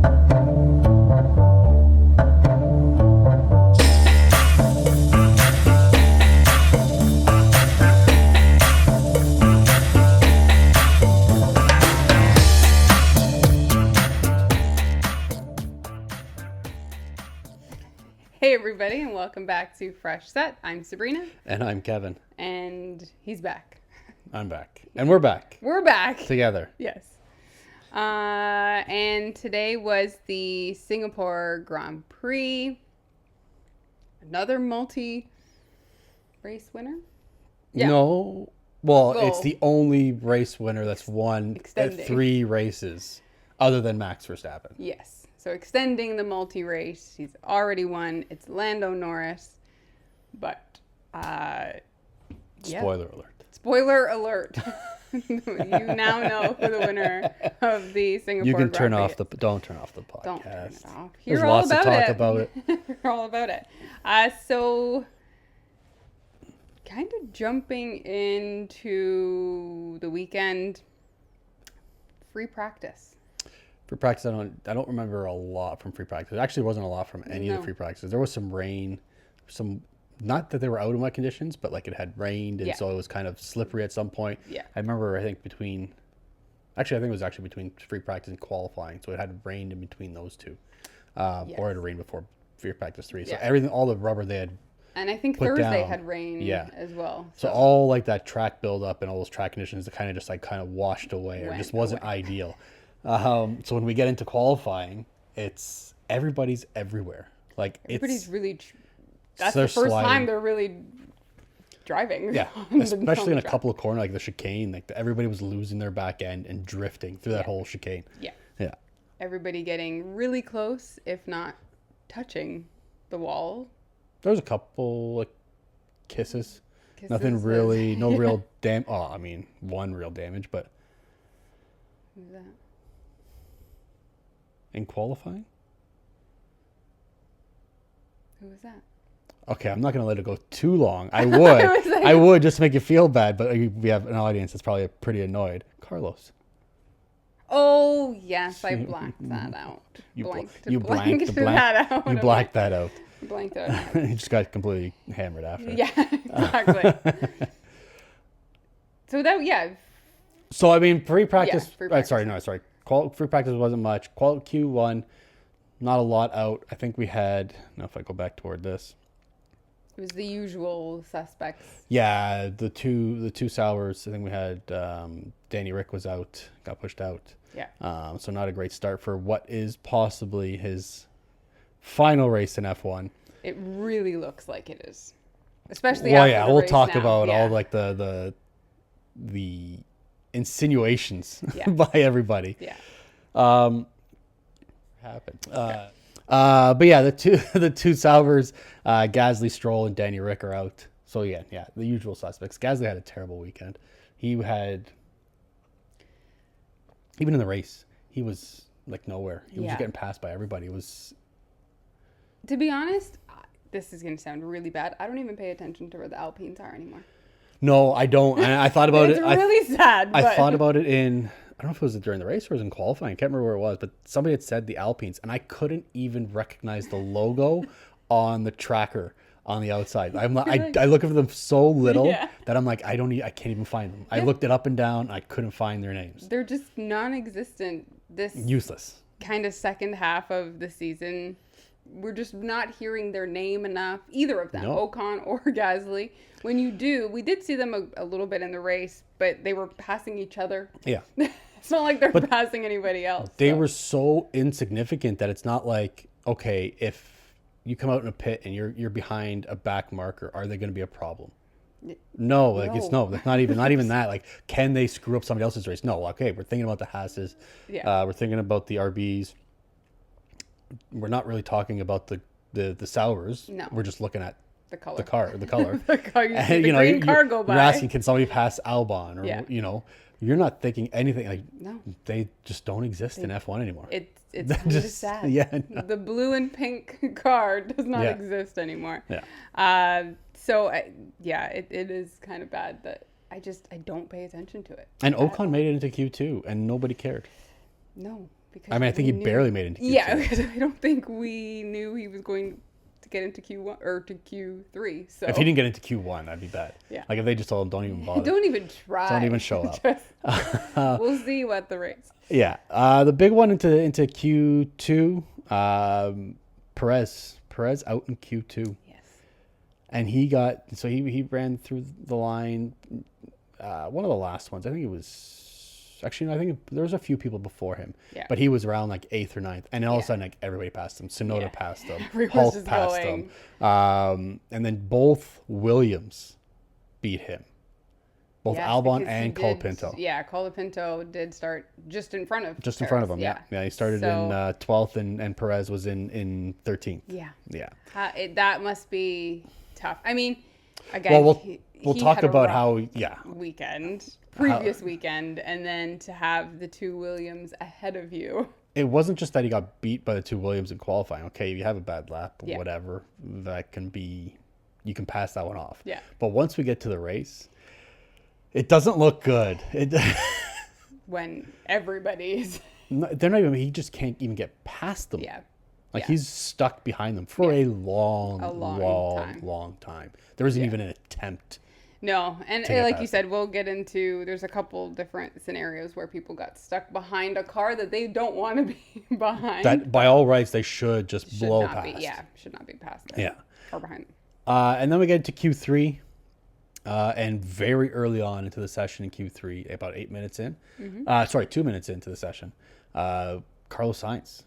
Hey everybody, and welcome back to Fresh Set. I'm Sabrina. And I'm Kevin. And he's back. I'm back. And we're back. We're back. Together. Yes. And today was the Singapore Grand Prix. Another multi-race winner? Yeah. No. Well, it's the only race winner that's won Extending. 3 races other than Max Verstappen. Yes. So extending the multi-race. He's already won. It's Lando Norris. But, Spoiler alert. Spoiler alert. You now know who the winner of the Singapore You can Grand turn Prix off is. don't turn off the podcast. Don't turn it off. There's You're all lots to about talk it. about it. You're all about it. So kind of jumping into the weekend, free practice. Free practice, I don't remember a lot from free practice. It actually wasn't a lot from any of the free practices. There was some rain, not that they were out in wet conditions, but like it had rained, and so it was kind of slippery at some point. Yeah. I remember, I think it was actually between free practice and qualifying, so it had rained in between those two, or it had rained before free practice 3. So all the rubber they had. And I think put Thursday down, had rain as well. So all like that track buildup and all those track conditions that kind of just like kind of washed away, or just wasn't ideal. So when we get into qualifying, it's everybody's everywhere. Like everybody's really. That's the the first time they're really driving. Yeah, especially in a couple of corners, like the chicane. Like everybody was losing their back end and drifting through that whole chicane. Yeah. Yeah. Everybody getting really close, if not touching the wall. There was a couple like kisses. Nothing really, no real one real damage, but. Who's that? In qualifying? Who was that? Okay, I'm not going to let it go too long. I would. I would just to make you feel bad, but we have an audience that's probably pretty annoyed. Carlos. Oh, yes, I blanked that out. You blanked that out. Blanked that out. Blanked it out. You just got completely hammered after. Yeah, exactly. So, I mean, free practice. Free practice. Sorry. Free practice wasn't much. Q1, not a lot out. I think we had, if I go back toward this. It was the usual suspects. Yeah, the two Sauers. I think we had Danny Rick was out, got pushed out. Yeah. So not a great start for what is possibly his final race in F1. It really looks like it is, especially. Well, yeah, we'll talk about all like the insinuations by everybody. Yeah. Happened. But yeah, the two Sauvers, Gasly, Stroll, and Danny Rick are out. So yeah, the usual suspects. Gasly had a terrible weekend. He had, even in the race, he was like nowhere. He was just getting passed by everybody. It was. To be honest, this is going to sound really bad. I don't even pay attention to where the Alpines are anymore. No, I don't. I thought about it's it. It's really sad. I thought about it in. I don't know if it was during the race or it was in qualifying. I can't remember where it was, but somebody had said the Alpines, and I couldn't even recognize the logo on the tracker on the outside. I look at them so little that I'm like, I can't even find them. I looked it up and down, and I couldn't find their names. They're just non-existent. Useless. Kind of second half of the season, we're just not hearing their name enough, either of them, Ocon or Gasly. When you do, we did see them a little bit in the race, but they were passing each other. Yeah. It's not like they're passing anybody else. They were so insignificant that it's not like, okay, if you come out in a pit and you're behind a back marker, are they going to be a problem? No, it's not even that. Like, can they screw up somebody else's race? No, okay, we're thinking about the Haas's. Yeah. We're thinking about the RBs. We're not really talking about the Saurers. No. We're just looking at the color. The car. The car. You see the green car go by. You're asking, can somebody pass Albon? Or, you're not thinking anything. Like, no. They just don't exist in F1 anymore. It's kind of sad. Yeah. No. The blue and pink car does not exist anymore. Yeah. It is kind of bad that I don't pay attention to it. And Ocon made it into Q2 and nobody cared. No. Because I mean, I think he barely made it into Q2. Yeah, because I don't think we knew he was going to get into Q1 or to Q3. So if he didn't get into Q1, that'd be bad. Yeah. Like if they just told him, don't even bother. Don't even try. Don't even show up. We'll see what the race. Yeah. The big one into Q2, Perez out in Q2. Yes. And he ran through the line. One of the last ones, I think it was. Actually, no, I think there was a few people before him, but he was around like 8th or 9th, and then all of a sudden, like everybody passed him. Tsunoda passed him, Everyone's Hulk passed him, and then both Williams beat him, both Albon and Colapinto. Yeah, Colapinto did start just in front of him. Yeah, he started in 12th, and Perez was in 13th. Yeah. That must be tough. I mean, again, well, we'll talk about how previous weekend, and then to have the two Williams ahead of you. It wasn't just that he got beat by the two Williams in qualifying. Okay, you have a bad lap, whatever. That can be, you can pass that one off. Yeah. But once we get to the race, it doesn't look good. When everybody's... They're not even, he just can't even get past them. Yeah. He's stuck behind them for a long time. There wasn't even an attempt. No, and like you said, we'll get into, there's a couple different scenarios where people got stuck behind a car that they don't want to be behind. That, by all rights, they should just blow past. Should not be past them. Yeah. Or behind them. And then we get to Q3, and very early on into the session in Q3, about 8 minutes in, 2 minutes into the session, Carlos Sainz.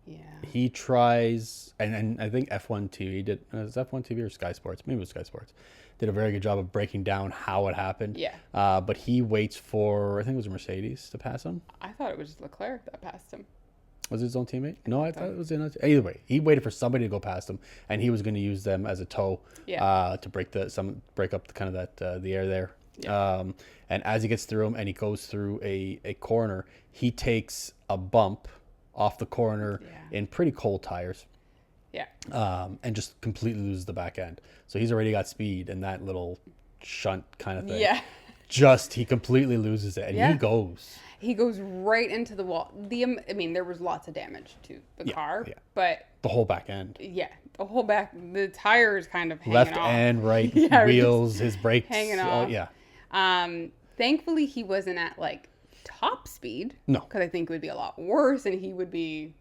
Yeah. He tries, and I think F1 TV did, was F1 TV or Sky Sports? Maybe it was Sky Sports. Did a very good job of breaking down how it happened. Yeah. But he waits for, I think it was a Mercedes to pass him. I thought it was Leclerc that passed him. Was it his own teammate? No, I thought it was either way. He waited for somebody to go past him, and he was going to use them as a tow to break up the air there. Yeah. And as he gets through him and he goes through a corner, he takes a bump off the corner in pretty cold tires. Yeah. And just completely loses the back end. So he's already got speed and that little shunt kind of thing. Yeah. He completely loses it, and he goes right into the wall. There was lots of damage to the car, but the whole back end. Yeah, the whole back. The tires kind of hanging left off. and right wheels, his brakes hanging off. Oh, yeah. Thankfully, he wasn't at like top speed. No, because I think it would be a lot worse, and he would be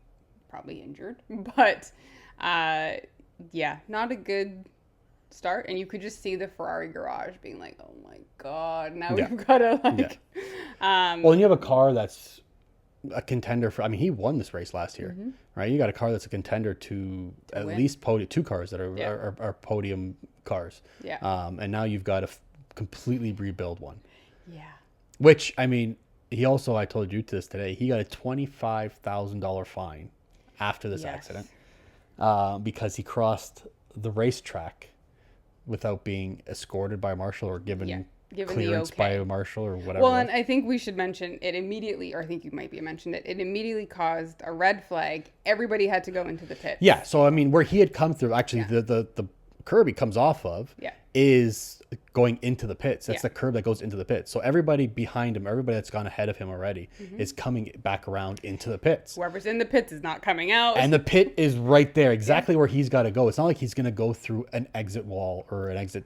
probably injured. But not a good start, and you could just see the Ferrari garage being like, oh my god, now we've got to well, and you have a car that's a contender for, he won this race last year, right? You got a car that's a contender to at win. Least podium, two cars that are podium cars, and now you've got to completely rebuild one, which he also, I told you this today, he got a $25,000 fine after this accident because he crossed the racetrack without being escorted by a marshal or given clearance by a marshal or whatever. Well, and I think we should mention it immediately, or I think you might be mentioned it. It immediately caused a red flag. Everybody had to go into the pit. Yeah, so where he had come through, actually the curb he comes off of is going into the pits. That's the curb that goes into the pits. So everybody behind him, everybody that's gone ahead of him already, is coming back around into the pits. Whoever's in the pits is not coming out. And the pit is right there, exactly where he's got to go. It's not like he's going to go through an exit wall or an exit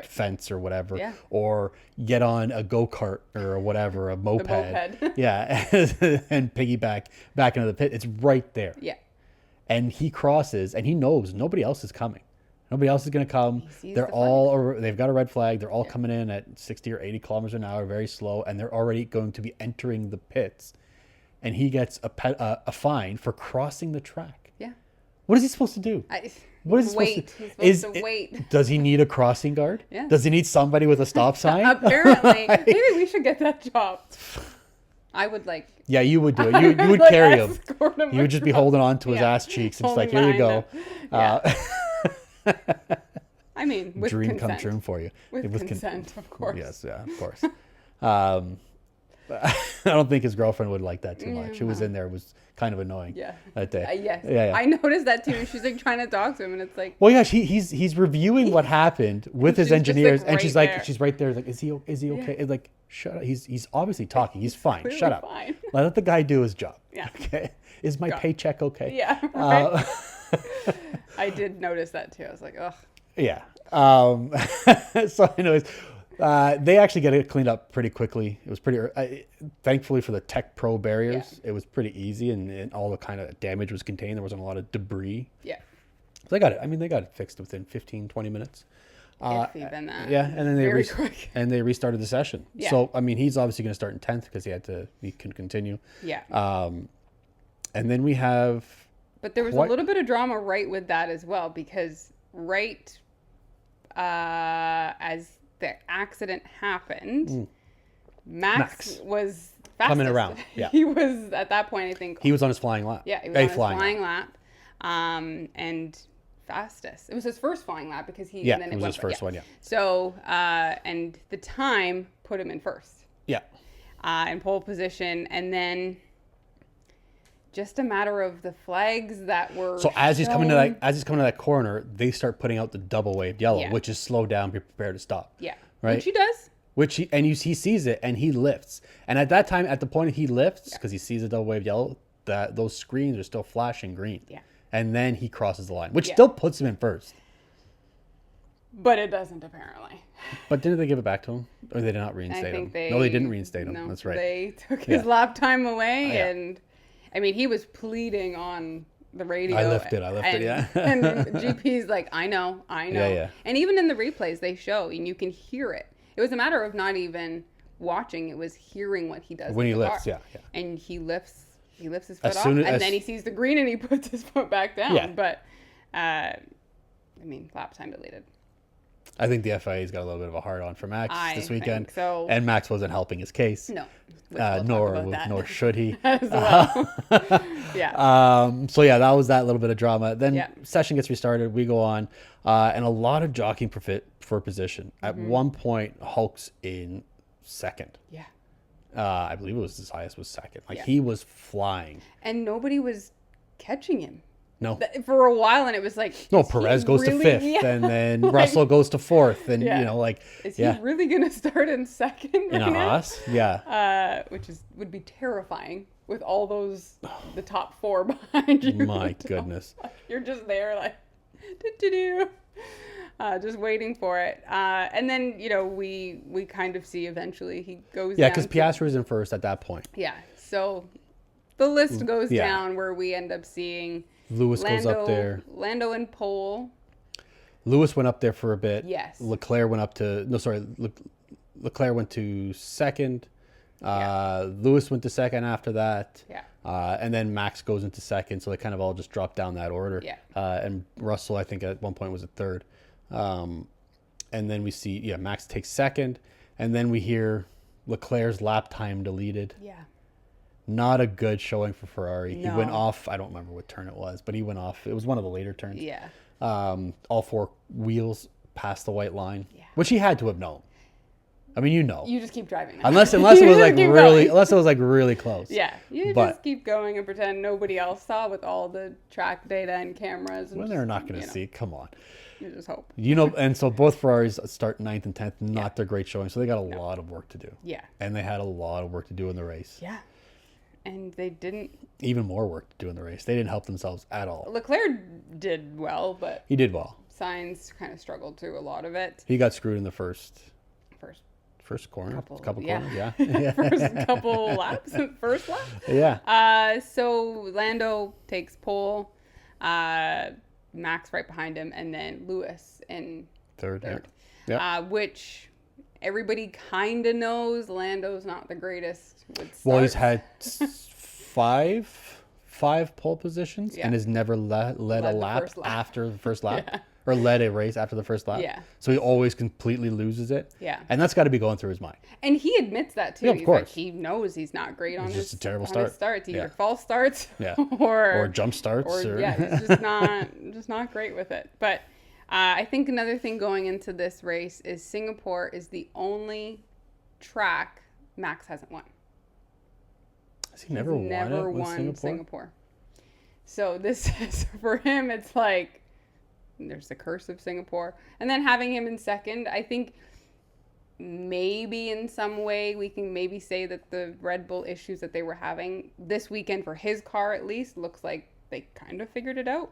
fence or whatever, or get on a go-kart or whatever, a moped. And piggyback back into the pit. It's right there. Yeah. And he crosses, and he knows nobody else is coming. Nobody else is going to come. They've got a red flag. They're all coming in at 60 or 80 kilometers an hour, very slow, and they're already going to be entering the pits. And he gets a fine for crossing the track. Yeah. What is he supposed to do? What is he supposed to wait? Does he need a crossing guard? Yeah. Does he need somebody with a stop sign? Apparently. Maybe we should get that job. I would like. Yeah, you would do it. You would carry him. You would just be holding on to his ass cheeks and just like, here you go. With dream consent. come true for you. With consent, of course. Yes, yeah, of course. I don't think his girlfriend would like that too much. Who was wow. in there was kind of annoying. Yeah. That day. Yes. Yeah. I noticed that too. She's like trying to talk to him, and it's like, Well, yeah, he's reviewing what happened with his she's just, like, engineers, and right she's like, there. she's right there, like, is he okay? And like, shut up. He's obviously talking. He's fine. clearly Shut up. fine. Let the guy do his job. Yeah. Okay. Is my paycheck okay? yeah. Right. I did notice that too. I was like, ugh. Yeah. So, anyways, they actually get it cleaned up pretty quickly. It was pretty. Thankfully for the Tech Pro barriers, it was pretty easy, and all the kind of damage was contained. There wasn't a lot of debris. Yeah. So they got it. I mean, they got it fixed within 15, 20 minutes. If even that. Yeah, and then Very quick. and they restarted the session. Yeah. So I mean, he's obviously going to start in 10th because he can continue. Yeah. And then we have. But there was a little bit of drama right with that as well, because right as the accident happened, Max was fastest. Coming around, yeah. He was, at that point, I think. He was on his flying lap. Yeah, he was on his flying lap. And fastest. It was his first flying lap because he. Yeah, and then it was his first one, yeah. So, and the time put him in first. Yeah. In pole position, and then just a matter of the flags that were. So as he's coming to that corner, they start putting out the double waved yellow, which is slow down, be prepared to stop. Yeah. Right. Which he does. He sees it and he lifts. And at that time, at the point he lifts, because he sees the double waved yellow, that those screens are still flashing green. Yeah. And then he crosses the line, which still puts him in first. But it doesn't, apparently. But didn't they give it back to him? Or they did not reinstate him? No, they didn't reinstate him. No, That's right. They took his lap time away, Yeah. and I mean, he was pleading on the radio. I lifted, yeah. And GP's like, I know. Yeah. And even in the replays, they show, and you can hear it. It was a matter of not even watching; it was hearing what he does When with he the lifts, car. yeah. And he lifts his foot As off, soon and as- then he sees the green, and he puts his foot back down. Yeah. But, I mean, lap time deleted. I think the FIA's got a little bit of a hard on for Max this weekend. think so. And Max wasn't helping his case. No. Which we'll talk about that Nor should he. as well. Yeah. So yeah, that was that little bit of drama. Then Yeah. session gets restarted. We go on, and a lot of jockeying for position. At one point, Hulk's in second. Yeah. I believe it was his highest was second. Like Yeah. he was flying. And nobody was catching him No, for a while, and it was like, no. is he Perez goes to really- fifth, Yeah. and then Like, Russell goes to fourth, and Yeah. Is he yeah, really gonna start in second in right a now? Haas, yeah. Which would be terrifying with all the top four behind you. My goodness. You're just there like, just waiting for it. And then we kind of see eventually he goes. Yeah, down because to- Piastri was in first at that point. Yeah, so the list goes Yeah. down where we end up seeing Lewis goes up there. Lando and pole. Lewis went up there for a bit. Yes. Leclerc went went to second. Lewis went to second after that. Yeah. And then Max goes into second, so they kind of all just dropped down that order. Yeah. And Russell, I think, at one point was at third. And then we see, Max takes second, and then we hear Leclerc's lap time deleted. Yeah. Not a good showing for Ferrari. No. He went off. I don't remember what turn it was, but he went off. It was one of the later turns. Yeah. All four wheels past the white line, Yeah. which he had to have known. I mean, You just keep driving. Now. unless it You was just like keep really, going. unless it was like really close. Yeah. You But- just keep going and pretend nobody else saw with all the track data and cameras. And Well, they're not going to see. Come on. You just hope. And so both Ferraris start 9th and 10th, not their great showing. So they got a lot of work to do. Yeah. And they had a lot of work to do in the race. Yeah. And they didn't. Even more work to do in the race. They didn't help themselves at all. Leclerc did well, but He did well. Sainz kind of struggled through a lot of it. He got screwed in the first corner, couple yeah. corners, yeah. First couple laps, first lap. Yeah. So Lando takes pole, Max right behind him, and then Lewis in Third. Yeah. which everybody kind of knows Lando's not the greatest with Well, he's starts. had five pole positions and has never led a the lap first lap. after the first lap. Yeah. Or led a race after the first lap. Yeah. So he always completely loses it. Yeah. And that's got to be going through his mind. And he admits that too. Yeah, of He's course. like, he knows he's not great on It's his just a terrible on start. his starts. Either Yeah. false starts Yeah. or jump starts. or yeah, he's just not great with it. But I think another thing going into this race is Singapore is the only track Max hasn't won. Has he never won it with Singapore? Singapore. So this is, for him, it's like, there's the curse of Singapore. And then having him in second, I think maybe in some way we can maybe say that the Red Bull issues that they were having this weekend for his car at least looks like they kind of figured it out.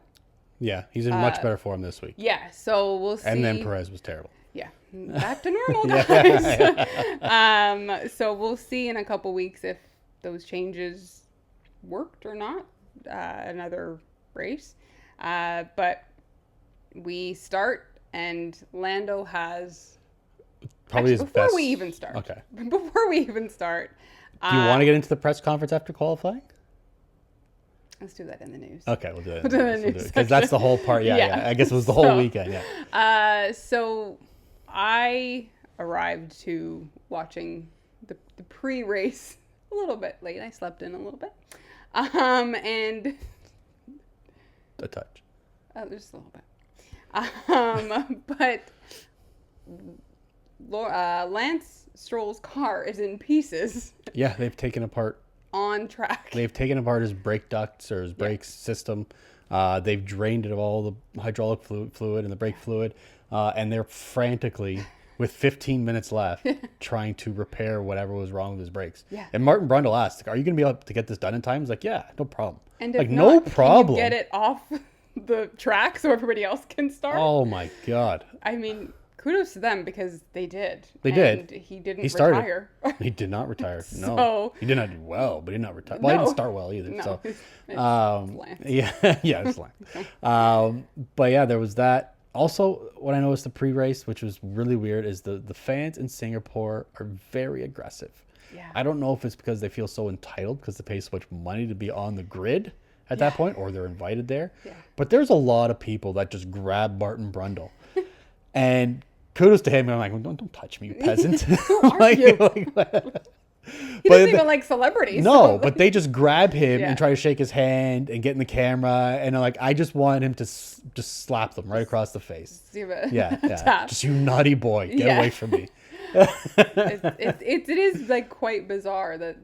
Yeah, he's in much better form this week. Yeah, so we'll see. And then Perez was terrible. Yeah, back to normal, guys. So we'll see in a couple weeks if those changes worked or not. Another race. But we start, and Lando has... Probably his best... we even start. Okay. Before we even start... Do you want to get into the press conference after qualifying? Let's do that in the news. Okay, we'll do it. Because that's the whole part. Yeah. I guess it was the whole weekend. Yeah. So I arrived to watching the pre-race a little bit late. I slept in a little bit, and a touch. Just a little bit. But Lance Stroll's car is in pieces. Yeah, they've taken apart. On track. They've taken apart his brake ducts or his brake system. They've drained it of all the hydraulic fluid and the brake fluid. And they're frantically, with 15 minutes left, trying to repair whatever was wrong with his brakes. Yeah. And Martin Brundle asked, are you going to be able to get this done in time? He's like, yeah, no problem. And like, not, no problem. Can you get it off the track so everybody else can start? Oh, my God. I mean... Kudos to them because they did. They did. He didn't retire. retire. He did not retire. No. So, he did not do well, but he did not retire. Well, he didn't start well either. No, so, it's Lance. yeah, it's Lance. But yeah, there was that. Also, what I noticed the pre-race, which was really weird, is the fans in Singapore are very aggressive. Yeah. I don't know if it's because they feel so entitled because they pay so much money to be on the grid at that point, or they're invited there. Yeah. But there's a lot of people that just grab Martin Brundle. And kudos to him. I'm like, don't touch me, you peasant. Who are you? He doesn't even like celebrities. No, so. But they just grab him and try to shake his hand and get in the camera. And like, I just want him to just slap them right across the face. Yeah. Just you naughty boy, get away from me. It is like quite bizarre that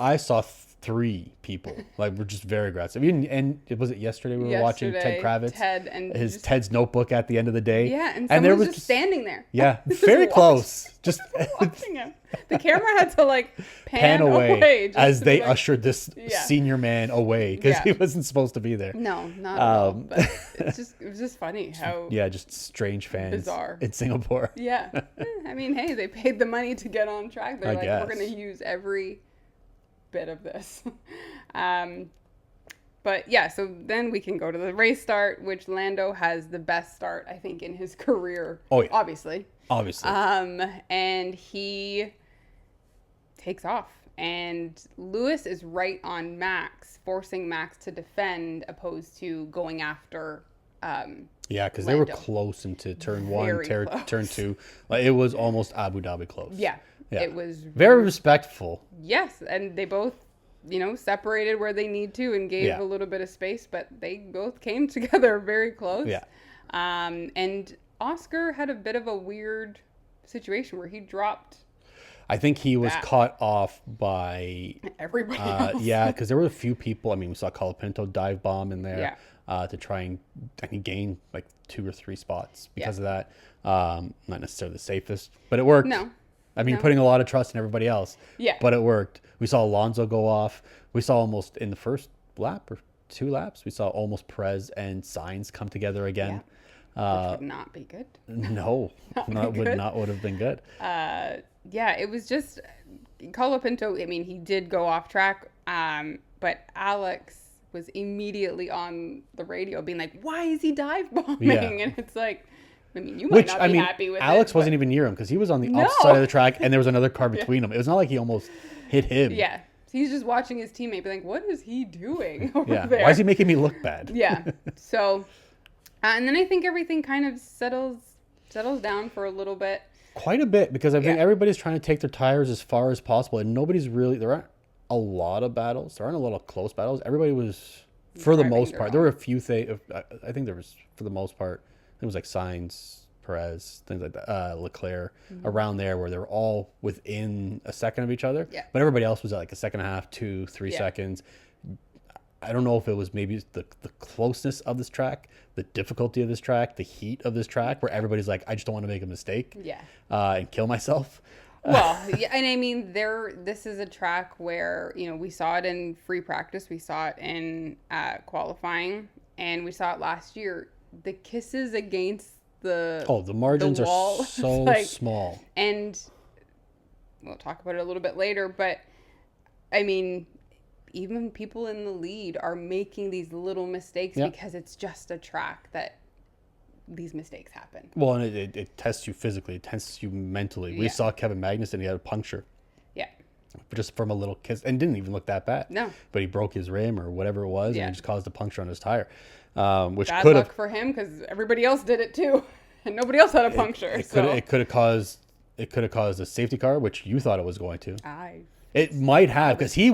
I saw 3 people like were just very aggressive. And was it yesterday we were watching Ted Kravitz? Ted's notebook at the end of the day. Yeah, and there was just standing there. Yeah, very close. Just watching him. The camera had to like pan away as they ushered this senior man away because he wasn't supposed to be there. No, not at all. But it was just funny how just strange fans bizarre in Singapore. Yeah, I mean, hey, they paid the money to get on track. They're we're gonna use every bit of this. But yeah, so then we can go to the race start, which Lando has the best start, I think, in his career. Oh, yeah. Obviously. And he takes off. And Lewis is right on Max, forcing Max to defend opposed to going after because they were close into turn 1, turn 2. Like, it was almost Abu Dhabi close. Yeah. It was very respectful. Yes, and they both, separated where they need to and gave a little bit of space, but they both came together very close. Yeah. And Oscar had a bit of a weird situation where he dropped. I think he was caught off by everybody else. Yeah, because there were a few people. I mean, we saw Colapinto dive bomb in there to try and I think gain like 2 or 3 spots because of that. Not necessarily the safest, but it worked. No. I mean, putting a lot of trust in everybody else. Yeah. But it worked. We saw Alonso go off. We saw almost in the first lap or 2 laps, we saw almost Perez and Sainz come together again. Yeah. Which would not be good. No. would have been good. It was just Colapinto. I mean, he did go off track. But Alex was immediately on the radio being like, why is he dive bombing? Yeah. And it's like, I mean, you might not be happy with Alex wasn't even near him because he was on the opposite side of the track and there was another car between them. It was not like he almost hit him. Yeah. So he's just watching his teammate be like, what is he doing over there? Why is he making me look bad? Yeah. So, and then I think everything kind of settles down for a little bit. Quite a bit because I think everybody's trying to take their tires as far as possible and nobody's really, there aren't a lot of battles. There aren't a lot of close battles. Everybody was, for the most part, there were a few things, I think there was, for the most part, it was like Sainz, Perez, things like that, Leclerc, around there where they're all within a second of each other. Yeah. But everybody else was at like a second and a half, 2, 3 Yeah. seconds. I don't know if it was maybe the closeness of this track, the difficulty of this track, the heat of this track, where everybody's like, I just don't want to make a mistake Yeah. and kill myself. Well, yeah, and I mean, this is a track where, you know, we saw it in free practice, we saw it in qualifying, and we saw it last year. The kisses against the margins wall, are so like, small. And we'll talk about it a little bit later, but I mean, even people in the lead are making these little mistakes because it's just a track that these mistakes happen. Well, and it tests you physically. It tests you mentally. We saw Kevin Magnussen, he had a puncture. Yeah. Just from a little kiss. And didn't even look that bad. No. But he broke his rim or whatever it was, and it just caused a puncture on his tire. Which Bad could luck have... for him because everybody else did it too. And nobody else had a puncture. It could have caused a safety car, which you thought it was going to. I It might have, because he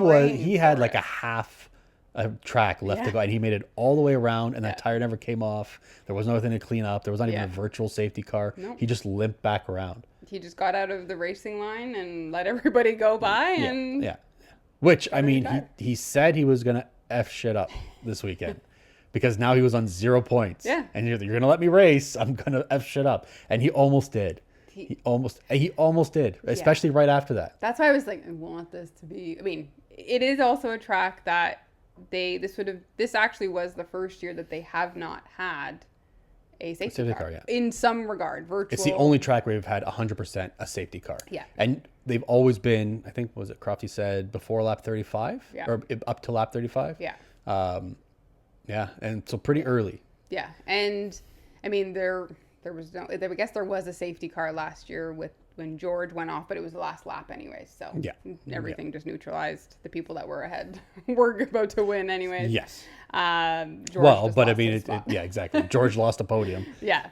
had for like it. a half a track left to go, and he made it all the way around, and that tire never came off. There was nothing to clean up. There was not even a virtual safety car. Nope. He just limped back around. He just got out of the racing line and let everybody go by. And Yeah. Which, I mean, he said he was going to F shit up this weekend. Because now he was on 0 points. Yeah. And you're going to let me race. I'm going to F shit up. And he almost did. He almost did, especially right after that. That's why I was like, I want this to be. I mean, it is also a track that this actually was the first year that they have not had a safety car. In some regard, virtual. It's the only track where we've had 100% a safety car. Yeah. And they've always been, I think, was it Crofty said, before lap 35? Yeah. Or up to lap 35? Yeah. Yeah. And so pretty early. Yeah. And I mean, there was I guess there was a safety car last year when George went off, but it was the last lap anyways. So everything just neutralized. The people that were ahead were about to win anyways. Yes. George but I mean, yeah, exactly. George lost a podium. Yeah.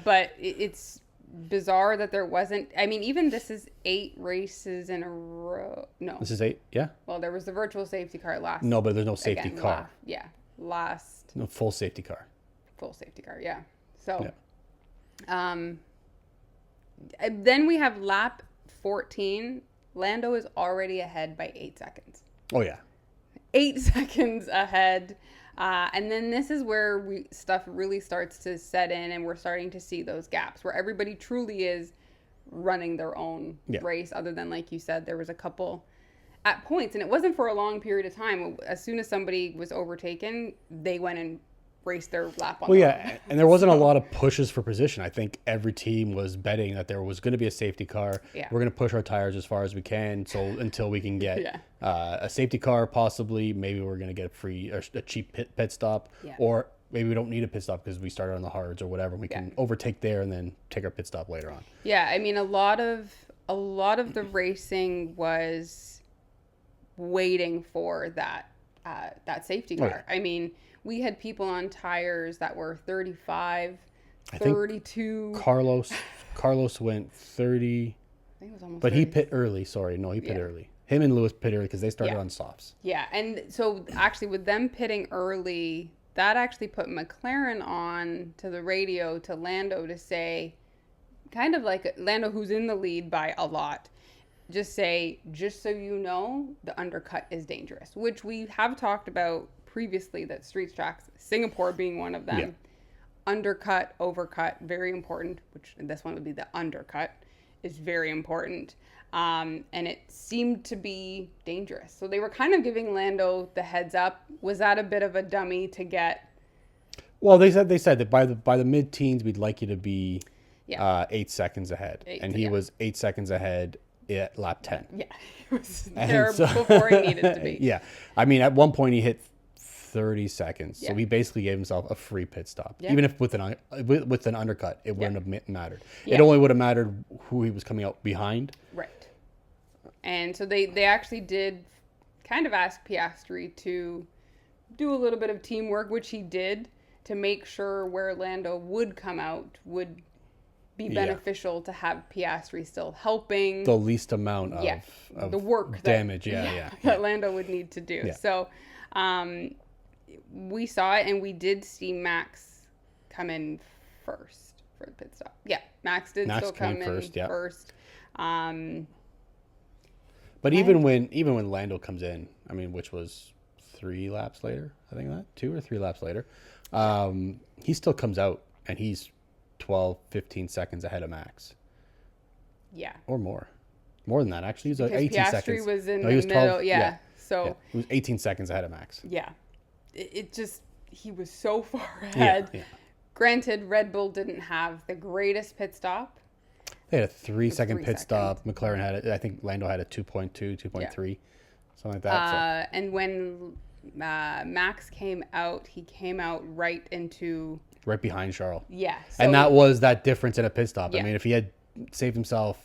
But it's bizarre that there wasn't. I mean, even this is 8 races in a row. No. This is 8, yeah? Well, there was the virtual safety car last. No, but there's no safety car. Last. No full safety car. Full safety car, yeah. So, then we have lap 14. Lando is already ahead by 8 seconds. Oh, yeah. 8 seconds ahead. And then this is where stuff really starts to set in, and we're starting to see those gaps where everybody truly is running their own race, other than, like you said, there was a couple at points, and it wasn't for a long period of time. As soon as somebody was overtaken, they went and raced their lap on. Well, yeah, and there wasn't a lot of pushes for position. I think every team was betting that there was going to be a safety car. Yeah. We're going to push our tires as far as we can, so until we can get a safety car, possibly. Maybe we're going to get a cheap pit stop, or maybe we don't need a pit stop because we started on the hards or whatever. We can overtake there and then take our pit stop later on. Yeah, I mean, a lot of the racing was waiting for that safety car. I mean, we had people on tires that were 35, 32. Carlos went 30. I think it was almost. But 30. he pit early. Sorry, no, he pit early. Him and Lewis pit early because they started on softs. Yeah, and so actually with them pitting early, that actually put McLaren on to the radio to Lando to say, kind of like Lando, who's in the lead by a lot, just so you know, the undercut is dangerous, which we have talked about previously, that street tracks, Singapore being one of them. Yeah. Undercut, overcut, very important, which this one would be the undercut, is very important. And it seemed to be dangerous. So they were kind of giving Lando the heads up. Was that a bit of a dummy to get? Well, they said that by the mid-teens, we'd like you to be 8 seconds ahead. And he was 8 seconds ahead at lap 10. Yeah, he was there before he needed to be. Yeah. I mean, at one point he hit 30 seconds. So he basically gave himself a free pit stop. Yeah. Even if with an undercut, it wouldn't have mattered. Yeah. It only would have mattered who he was coming out behind. Right. And so they actually did kind of ask Piastri to do a little bit of teamwork, which he did, to make sure where Lando would come out would be beneficial to have Piastri still helping. The least amount of the work damage, that Lando would need to do. Yeah. So we saw it, and we did see Max come in first for the pit stop. Yeah, Max did Max still come came in first, yeah. first. But even when Lando comes in, I mean, which was 3 laps later, I think 2 or 3 laps later, he still comes out and he's 12, 15 seconds ahead of Max. Yeah. Or more. More than that, actually. He was Because 18 Piastri seconds. was in No, the he was 12, middle. Yeah. So yeah. He was 18 seconds ahead of Max. yeah, it just, he was so far ahead. Yeah. Granted, Red Bull didn't have the greatest pit stop. They had a 3-second 3 pit stop. McLaren had it. I think Lando had a 2.2, 2.3, something like that. And when Max came out, he came out right into... Right behind Charles. Yeah. So, And that was that difference in a pit stop. Yeah. I mean, if he had saved himself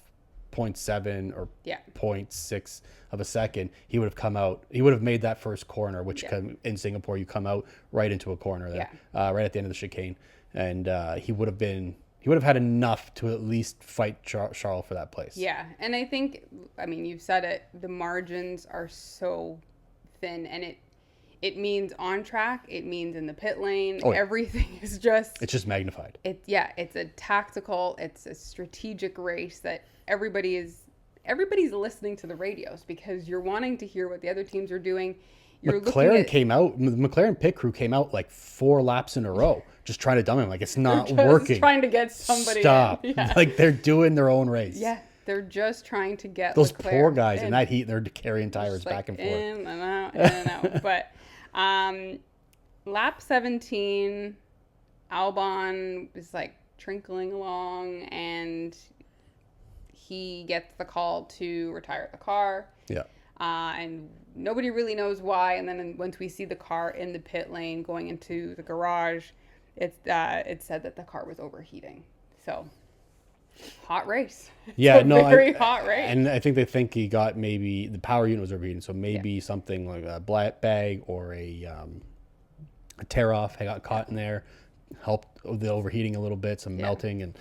0.7 or Yeah. 0.6 of a second, he would have come out. He would have made that first corner, which in Singapore, you come out right into a corner there, right at the end of the chicane. And he would have had enough to at least fight Charles for that place. Yeah. And I think, I mean, you've said it, the margins are so thin, and it means on track, it means in the pit lane. Oh, yeah. Everything is just... It's just magnified. It's a tactical, it's a strategic race that everybody's listening to the radios because you're wanting to hear what the other teams are doing. McLaren pit crew came out like 4 laps in a row, just trying to dumb him. Like, it's not working. Trying to get somebody Stop. in. Yeah. Like, they're doing their own race. Yeah, they're just trying to get those Leclerc poor guys in that heat. They're carrying tires like back and forth. In and out. But lap 17, Albon is like trickling along, and he gets the call to retire the car. Yeah. And nobody really knows why. And then once we see the car in the pit lane going into the garage, it said that the car was overheating. So, hot race. Yeah, very hot race. And I think they think he got maybe the power unit was overheating, so maybe something like a black bag or a tear off had got caught in there, helped the overheating a little bit, some melting, and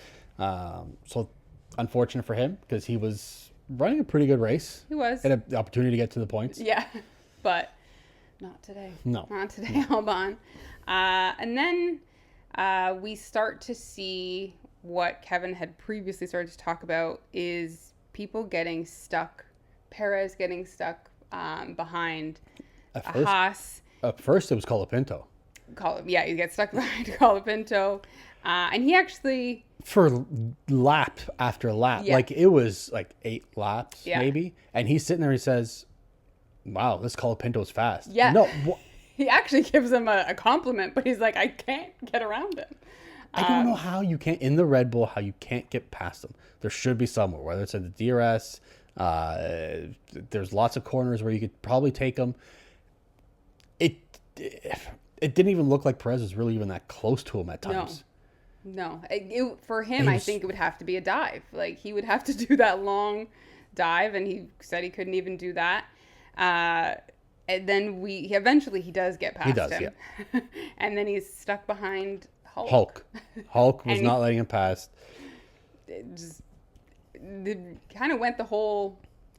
so unfortunate for him because he was running a pretty good race. He was. Had an opportunity to get to the points. Yeah, but not today. No. Not today, Albon. And then we start to see what Kevin had previously started to talk about is people getting stuck. Perez getting stuck behind Haas. At first, it was Colapinto. You get stuck behind Colapinto. And he actually... For lap after lap. Yeah. Like, it was like 8 laps, maybe. And he's sitting there, he says, wow, this Colapinto's fast. Yeah. No, he actually gives him a compliment, but he's like, I can't get around him. I don't know how you can't, in the Red Bull, how you can't get past them. There should be somewhere, whether it's at the DRS, there's lots of corners where you could probably take them. It didn't even look like Perez was really even that close to him at times. No. For him, I think it would have to be a dive. Like, he would have to do that long dive, and he said he couldn't even do that. And then eventually he does get past him. Yeah. And then he's stuck behind Hulk. Hulk was not letting him pass. It kind of went the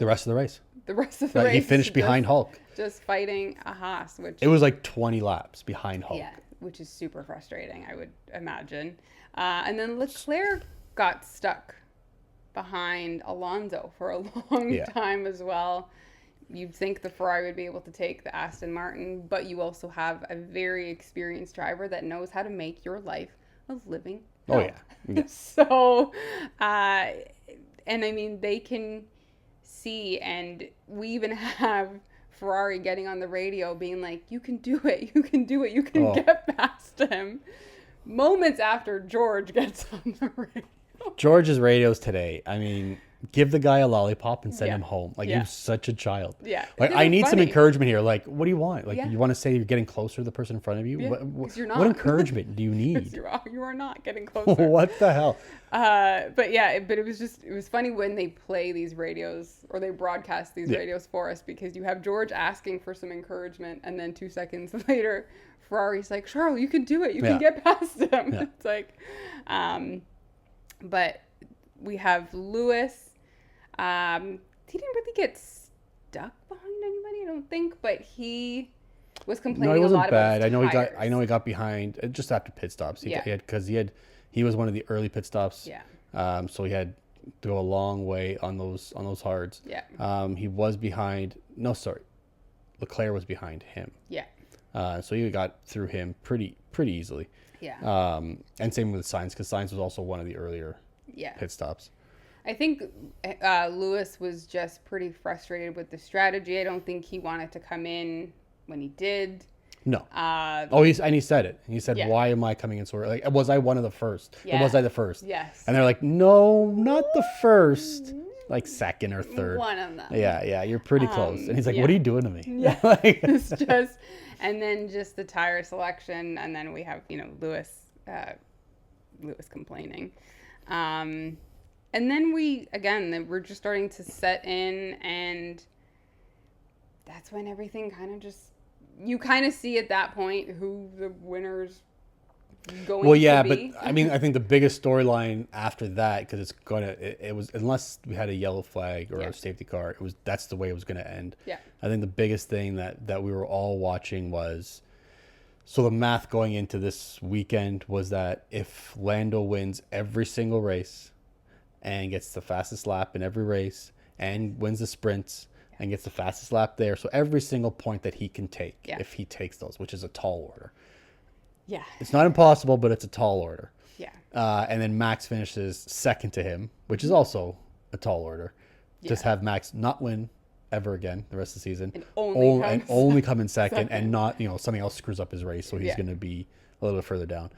rest of the race. Race. He finished behind Hulk. Just fighting a Haas, which... It was like 20 laps behind Hulk. Yeah, which is super frustrating, I would imagine. And then Leclerc got stuck behind Alonso for a long time as well. You'd think the Ferrari would be able to take the Aston Martin, but you also have a very experienced driver that knows how to make your life a living hell. Oh, yeah. So, and I mean, they can see, and we even have Ferrari getting on the radio being like, you can do it, you can do it, you can get past him. Moments after George gets on the radio. George's radios today, I mean... Give the guy a lollipop and send him home. Like, you're such a child. Yeah. Like, I need some encouragement here. Like, what do you want? Like, you want to say you're getting closer to the person in front of you? Yeah, you're not. What encouragement do you need? You are not getting closer. What the hell? But it was funny when they play these radios or they broadcast these radios for us because you have George asking for some encouragement and then 2 seconds later, Ferrari's like, Charles, you can do it. You can get past him. Yeah. It's like, but we have Lewis. He didn't really get stuck behind anybody, I don't think, but he was complaining a lot about his tires. I know he got behind just after pit stops. He He was one of the early pit stops. Yeah. So he had to go a long way on those hards. Yeah. He was behind. No, sorry, Leclerc was behind him. Yeah. So he got through him pretty easily. Yeah. And same with Sainz, because Sainz was also one of the earlier Yeah. pit stops. I think Lewis was just pretty frustrated with the strategy. I don't think he wanted to come in when he did. No. He said it. He said, Yeah. "Why am I coming in so early? Like, was I one of the first? Or Yeah. was I the first?" Yes. And they're like, "No, not the first. Like second or third." One of them. Yeah, you're pretty close. And he's like, yeah. "What are you doing to me?" Yeah. Like, It's just, and then just the tire selection, and then we have Lewis complaining, and then we're just starting to set in, and that's when everything kind of just, you kind of see at that point who the winners going well, yeah, to but be. I mean, I think the biggest storyline after that, because it was, unless we had a yellow flag or Yeah. a safety car, that's the way it was going to end. Yeah. I think the biggest thing that we were all watching was, so the math going into this weekend was that if Lando wins every single race and gets the fastest lap in every race and wins the sprints and gets the fastest lap there, so every single point that he can take, Yeah. if he takes those, which is a tall order. Yeah. It's not impossible, but it's a tall order. Yeah. And then Max finishes second to him, which is also a tall order. Just Yeah. have Max not win ever again the rest of the season, And only come in second, and not something else screws up his race, so he's Yeah. going to be a little bit further down.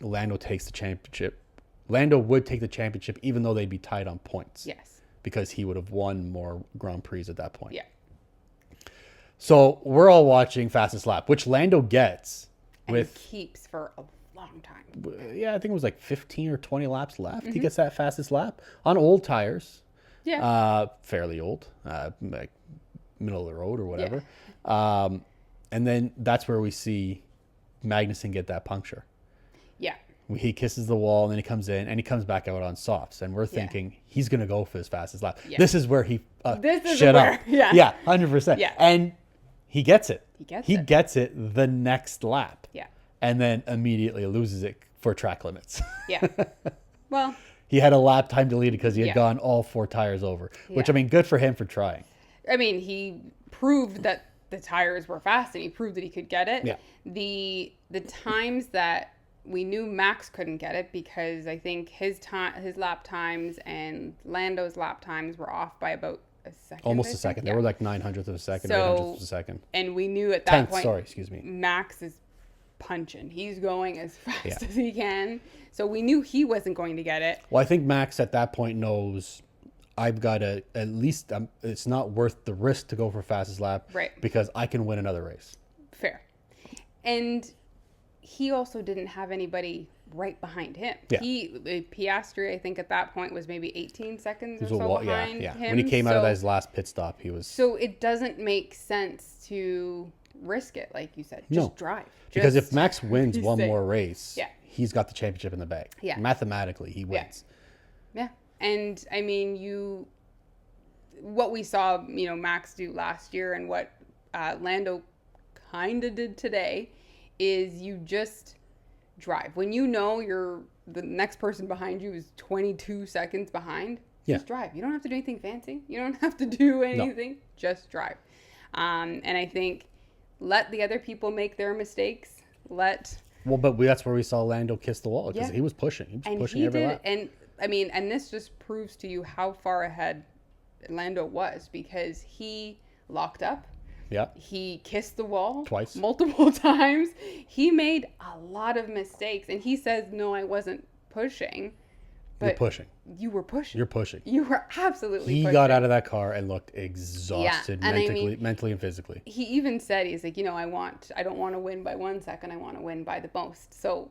Lando takes the championship. Lando would take the championship even though they'd be tied on points. Yes. Because he would have won more Grand Prix at that point. Yeah. So we're all watching fastest lap, which Lando gets And with keeps for a long time. yeah, I think it was like 15 or 20 laps left. Mm-hmm. He gets that fastest lap on old tires. Yeah. Fairly old, like middle of the road or whatever. And then that's where we see Magnussen get that puncture. Yeah. He kisses the wall, and then he comes in, and he comes back out on softs. And we're thinking he's going to go for his fastest lap. Yeah. This is where he This is shut where- up. yeah. Yeah, 100%. Yeah. And he gets it. He gets it. The next lap. Yeah. And then immediately loses it for track limits. Yeah. Well, He had a lap time deleted because he had Yeah. gone all 4 tires over, which, Yeah. I mean, good for him for trying. I mean, he proved that the tires were fast, and he proved that he could get it. Yeah. The times that we knew Max couldn't get it, because I think his lap times and Lando's lap times were off by about a second. Almost I a think. second. Yeah. They were like 900th of a second, So- 800th of a second. And we knew at that Tenth, point, sorry, excuse me. Max is punching. He's going as fast Yeah. as he can. So we knew he wasn't going to get it. Well, I think Max at that point knows I've got to at least, it's not worth the risk to go for fastest lap. Right. Because I can win another race. Fair. And he also didn't have anybody right behind him. Yeah. Piastri, I think at that point was maybe 18 seconds or So, so behind yeah. him. When he came out of So- his last pit stop, he was... So it doesn't make sense to risk it, like you said. Just No. drive. Because if Just Max wins be one safe. more race, Yeah. he's got the championship in the bag. Yeah. Mathematically, he wins. Yeah. And I mean, what we saw, Max do last year, and what Lando kind of did today, is you just drive. When you know the next person behind you is 22 seconds behind, Yeah. just drive. You don't have to do anything fancy. You don't have to do anything. Just drive. And I think let the other people make their mistakes. Well, but that's where we saw Lando kiss the wall, because Yeah. he was pushing. He was And pushing he every did, lap. and I mean, and this just proves to you how far ahead Lando was, because he locked up. Yeah. He kissed the wall Twice. multiple times. He made a lot of mistakes, and he says, "No, I wasn't pushing." You're But pushing. you were pushing. You're pushing. You were absolutely He pushing. got out of that car and looked exhausted and I mean- mentally and physically. He even said, he's like, I don't want to win by 1 second. I want to win by the most. So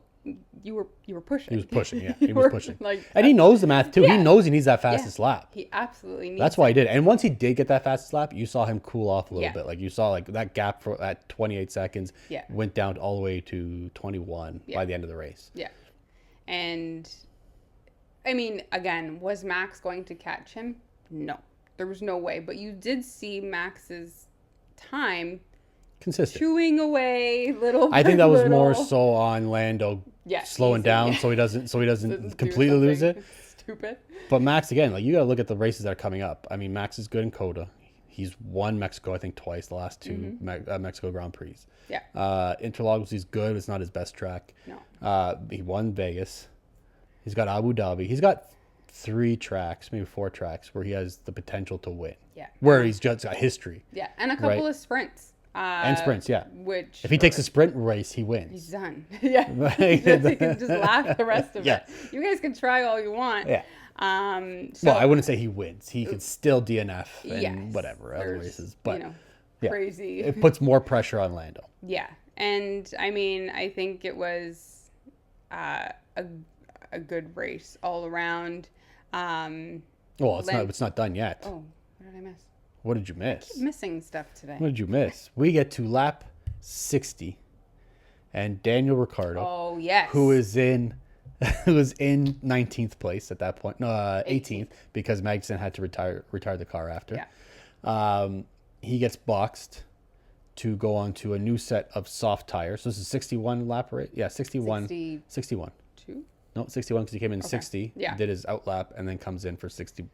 you were pushing. He was pushing, yeah. You He was were, pushing. Like, And he knows the math, too. Yeah. He knows he needs that fastest lap. he absolutely needs That's why he did. And once he did get that fastest lap, you saw him cool off a little Yeah. bit. Like, you saw, like, that gap for at 28 seconds Yeah. went down all the way to 21 Yeah. by the end of the race. Yeah. And I mean, again, was Max going to catch him? No. There was no way. But you did see Max's time Consistent. chewing away little I think that was little. more so on Lando slowing easy. down so he doesn't Doesn't do completely lose something it. Stupid. But Max, again, like, you got to look at the races that are coming up. I mean, Max is good in COTA. He's won Mexico, I think, twice, the last two Mexico Grand Prix. Yeah. Interlagos, he's good. It's not his best track. No. He won Vegas. He's got Abu Dhabi. He's got 3 tracks, maybe 4 tracks, where he has the potential to win. Yeah. Where he's just got history. Yeah, and a couple of sprints. And sprints, yeah. Which if he takes a sprint race, he wins. he's done. Yeah. He can just laugh the rest of it. You guys can try all you want. Yeah. So, Well, I wouldn't say he wins. He could still DNF and whatever other races, but crazy. It puts more pressure on Lando. Yeah, and I mean, I think it was a good race all around. Well, it's not done yet. Oh, what did I miss? What did you miss? I keep missing stuff today. What did you miss? We get to lap 60, and Daniel Ricciardo. Oh yes. Who was in 19th place at that point. No, 18th, because Magnussen had to retire the car after. Yeah. He gets boxed to go on to a new set of soft tires. So this is 61 lap rate. Yeah, 61. 61. 2? No, 61 because he came in 60. Yeah. Did his out lap and then comes in for 60.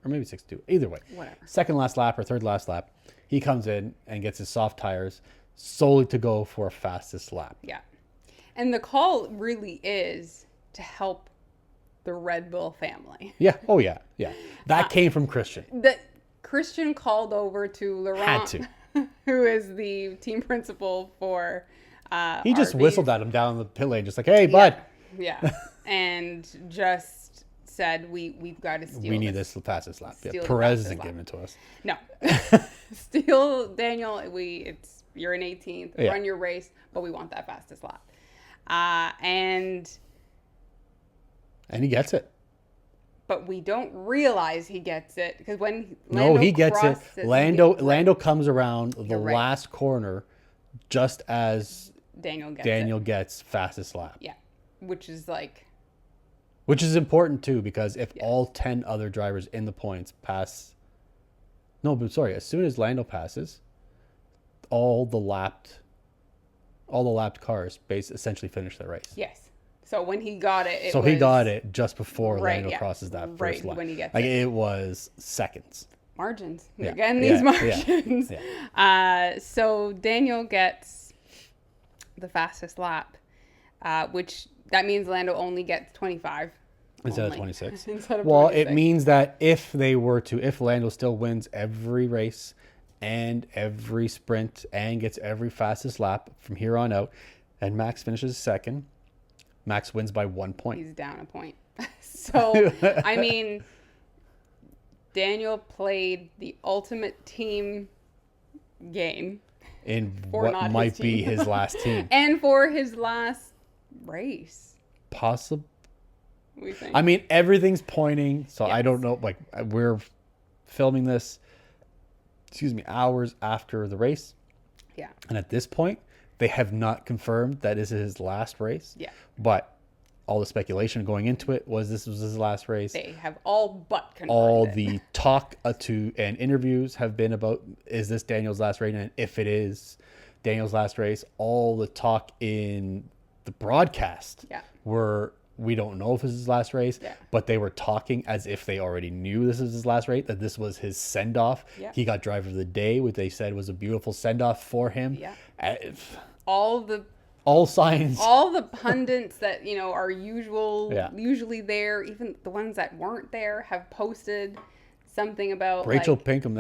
Or maybe 62. Either way. Whatever. Second last lap or third last lap, he comes in and gets his soft tires solely to go for a fastest lap. Yeah. And the call really is to help the Red Bull family. Yeah. Oh, yeah. Yeah. That came from Christian. That Christian called over to Laurent, Had to. who is the team principal for He just RBs. whistled at him down the pit lane, just like, hey, bud. Yeah. And just said, we've got to steal We need this fastest lap. Yeah, Steal the Perez fastest isn't lap. giving it to us. No. Steal Daniel. You're in 18th. Yeah. Run your race, but we want that fastest lap. And he gets it. but we don't realize he gets it because when Lando No, he gets it. crosses- Lando comes around the You're right. last corner just as Daniel gets fastest lap. Yeah, which is like Which is important too, because if all 10 other drivers in the points pass, as soon as Lando passes, all the lapped cars essentially finish the race. yes. So when he got it, He got it just before Right, Lando yeah. crosses that Right, first lap. when he gets like it. it was seconds. margins. Yeah, Again, yeah, these yeah, margins. yeah. So Daniel gets the fastest lap, which that means Lando only gets 25. Instead of only. 26. Instead of Well, 26. it means that if Lando still wins every race and every sprint and gets every fastest lap from here on out, and Max finishes second, Max wins by 1 point. He's down a point. So, I mean, Daniel played the ultimate team game In For not what his might be team. his last team. and for his last race, Possible. we think. I mean, everything's pointing, so I Yes. don't know. Like, we're filming this, hours after the race. Yeah. And at this point, they have not confirmed that this is his last race. Yeah. But all the speculation going into it was this was his last race. They have all but confirmed All it. the talk and interviews have been about, is this Daniel's last race? And if it is Daniel's last race, all the talk in the broadcast Yeah. were, we don't know if this is his last race, Yeah. but they were talking as if they already knew this was his last race, that this was his send-off. Yeah. He got driver of the day, which they said was a beautiful send-off for him. Yeah. If all the all signs. all the pundits that are Yeah. usually there, even the ones that weren't there, have posted something about Rachel like, Pinkham,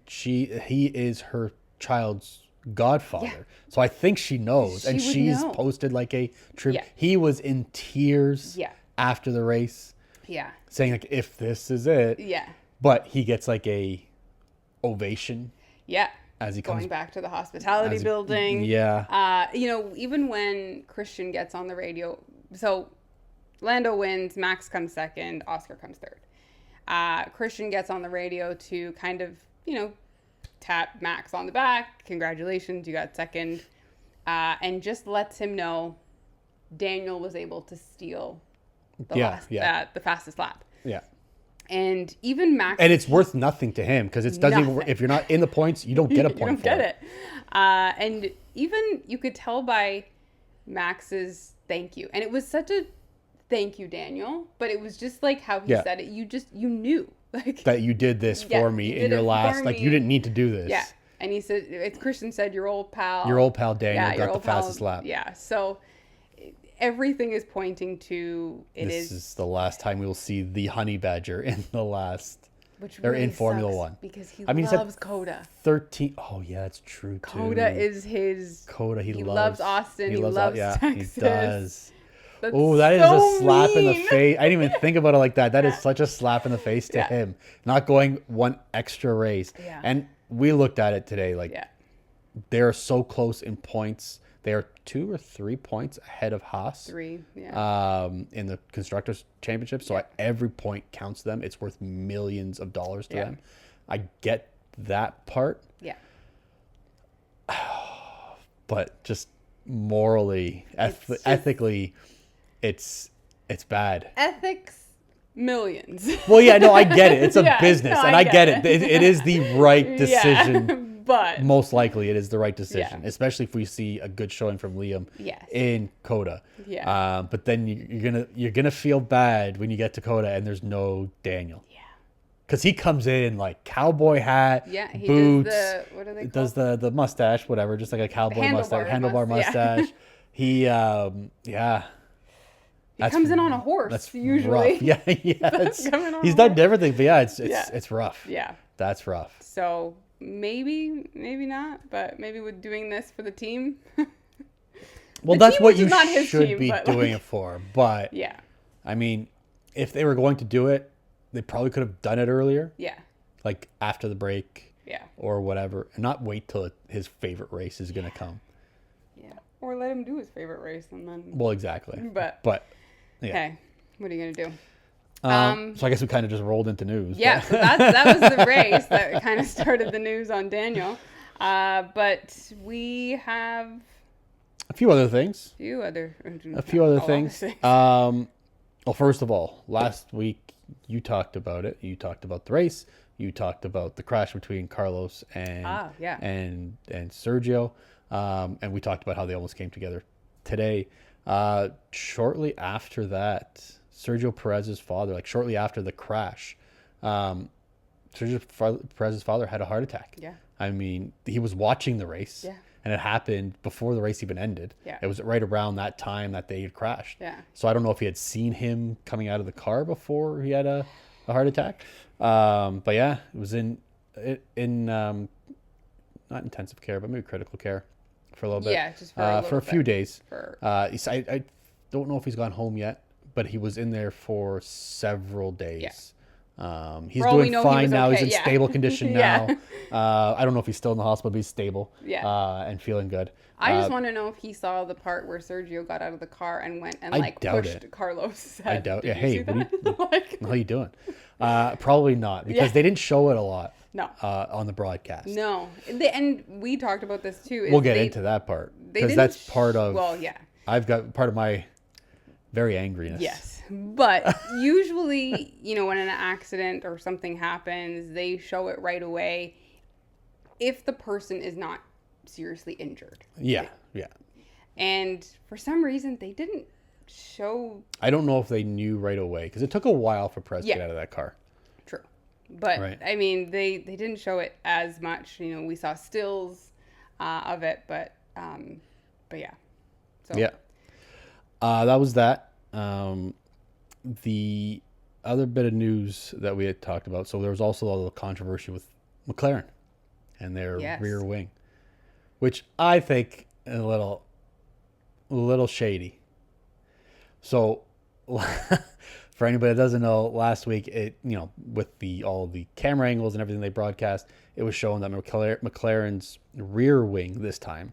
he is her child's godfather. So I think she knows. And She would she's know. posted like a tribute. Yeah. He was in tears Yeah. after the race, yeah, saying like, if this is it. yeah, But he gets like a ovation yeah. as he Going comes back to the hospitality building. Yeah. Even when Christian gets on the radio, so Lando wins, Max comes second, Oscar comes third. Christian gets on the radio to kind of, tap Max on the back. Congratulations, you got second. And just lets him know Daniel was able to steal the fastest lap. Yeah. And even Max... And it's worth nothing to him because it doesn't even, Nothing. if you're not in the points, you don't get a you point don't for get it. it. And even you could tell by Max's thank you. And it was such a thank you, Daniel, but it was just like how he said it. You knew like that you did this for me in your last, like you didn't need to do this. Yeah. And he said, it's Christian said, your old pal Daniel got the fastest lap. Yeah. So everything is pointing to this is the last time we will see the Honey Badger in the last, which really in Formula One. Because he loves Coda. 13. Oh yeah, that's true too. Coda is his. Coda, he loves Austin. He loves Texas. He does. Oh, that is a slap in the face. I didn't even think about it like that. That is such a slap in the face to him. Not going one extra race. Yeah. And we looked at it today. Like, they're so close in points. They are 2 or 3 points ahead of Haas. 3, in the Constructors' Championship. So every point counts to them. It's worth millions of dollars to them. I get that part. Yeah. But just morally, ethically, it's bad. Ethics, millions. Well, yeah, no, I get it. It's a business, and I get it. It is the right decision. But most likely it is the right decision, especially if we see a good showing from Liam in Coda. Yeah. But then you're gonna feel bad when you get to Coda and there's no Daniel. Yeah. Because he comes in like cowboy hat, he boots. Does what are they called? Does the mustache, whatever, just like a cowboy handlebar mustache. He He comes in on a horse. That's usually. Rough. Yeah. He's done everything, but it's rough. Yeah. That's rough. So maybe not, but maybe with doing this for the team. Well, that's what you should be doing it for. But yeah, I mean, if they were going to do it, they probably could have done it earlier. Yeah. Like after the break. Yeah. Or whatever, and not wait till his favorite race is going to come. Yeah. Or let him do his favorite race and then. Well, exactly. But. Yeah. Okay. What are you gonna do? So I guess we kind of just rolled into news. Yeah, so that was the race that kind of started the news on Daniel. But we have a few other things. A few other things. Well, first of all, last week you talked about it. You talked about the race. You talked about the crash between Carlos and Sergio. And we talked about how they almost came together today. Shortly after that, Sergio Perez's father, like shortly after the crash, Sergio Perez's father had a heart attack. Yeah. I mean, he was watching the race. Yeah. And it happened before the race even ended. Yeah. It was right around that time that they had crashed. Yeah. So I don't know if he had seen him coming out of the car before he had a heart attack. But yeah, it was in not intensive care, but maybe critical care for a little bit. Yeah, just for a few days. I don't know if he's gone home yet, but he was in there for several days. Yeah. He's doing fine now. Okay. He's in stable condition now. I don't know if he's still in the hospital, but he's stable. Yeah. And feeling good. I just want to know if he saw the part where Sergio got out of the car and went and pushed Carlos' head. I doubt it. Hey, what are you doing? Probably not, because they didn't show it a lot. No. On the broadcast. No. And we talked about this too. We'll get into that part. Because that's part of... Well, yeah. I've got part of my very angriness. Yes. But usually, when an accident or something happens, they show it right away if the person is not seriously injured. Yeah. Yeah. And for some reason, they didn't show... I don't know if they knew right away, because it took a while for Perez to get out of that car. True. But, I mean, they didn't show it as much. We saw stills of it, but yeah. So. Yeah. That was that. The other bit of news that we had talked about, so there was also a little controversy with McLaren and their rear wing, which I think is a little shady. So... For anybody that doesn't know, last week, with all the camera angles and everything they broadcast, it was showing that McLaren's rear wing this time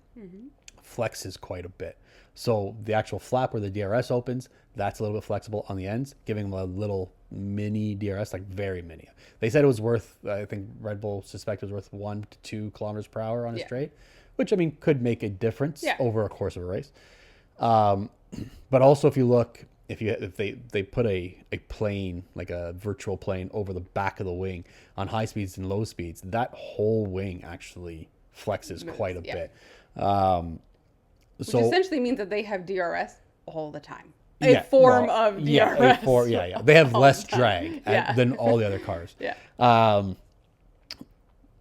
flexes quite a bit. So the actual flap where the DRS opens, that's a little bit flexible on the ends, giving them a little mini DRS, like very mini. They said it was worth, I think Red Bull suspected it was worth 1 to 2 kilometers per hour on a straight, which, I mean, could make a difference over a course of a race. But also if you look... If they put a plane, like a virtual plane, over the back of the wing on high speeds and low speeds, that whole wing actually flexes quite a bit. Which So essentially means that they have DRS all the time. A form of DRS. Yeah. They have less the drag Yeah. than all the other cars. Yeah.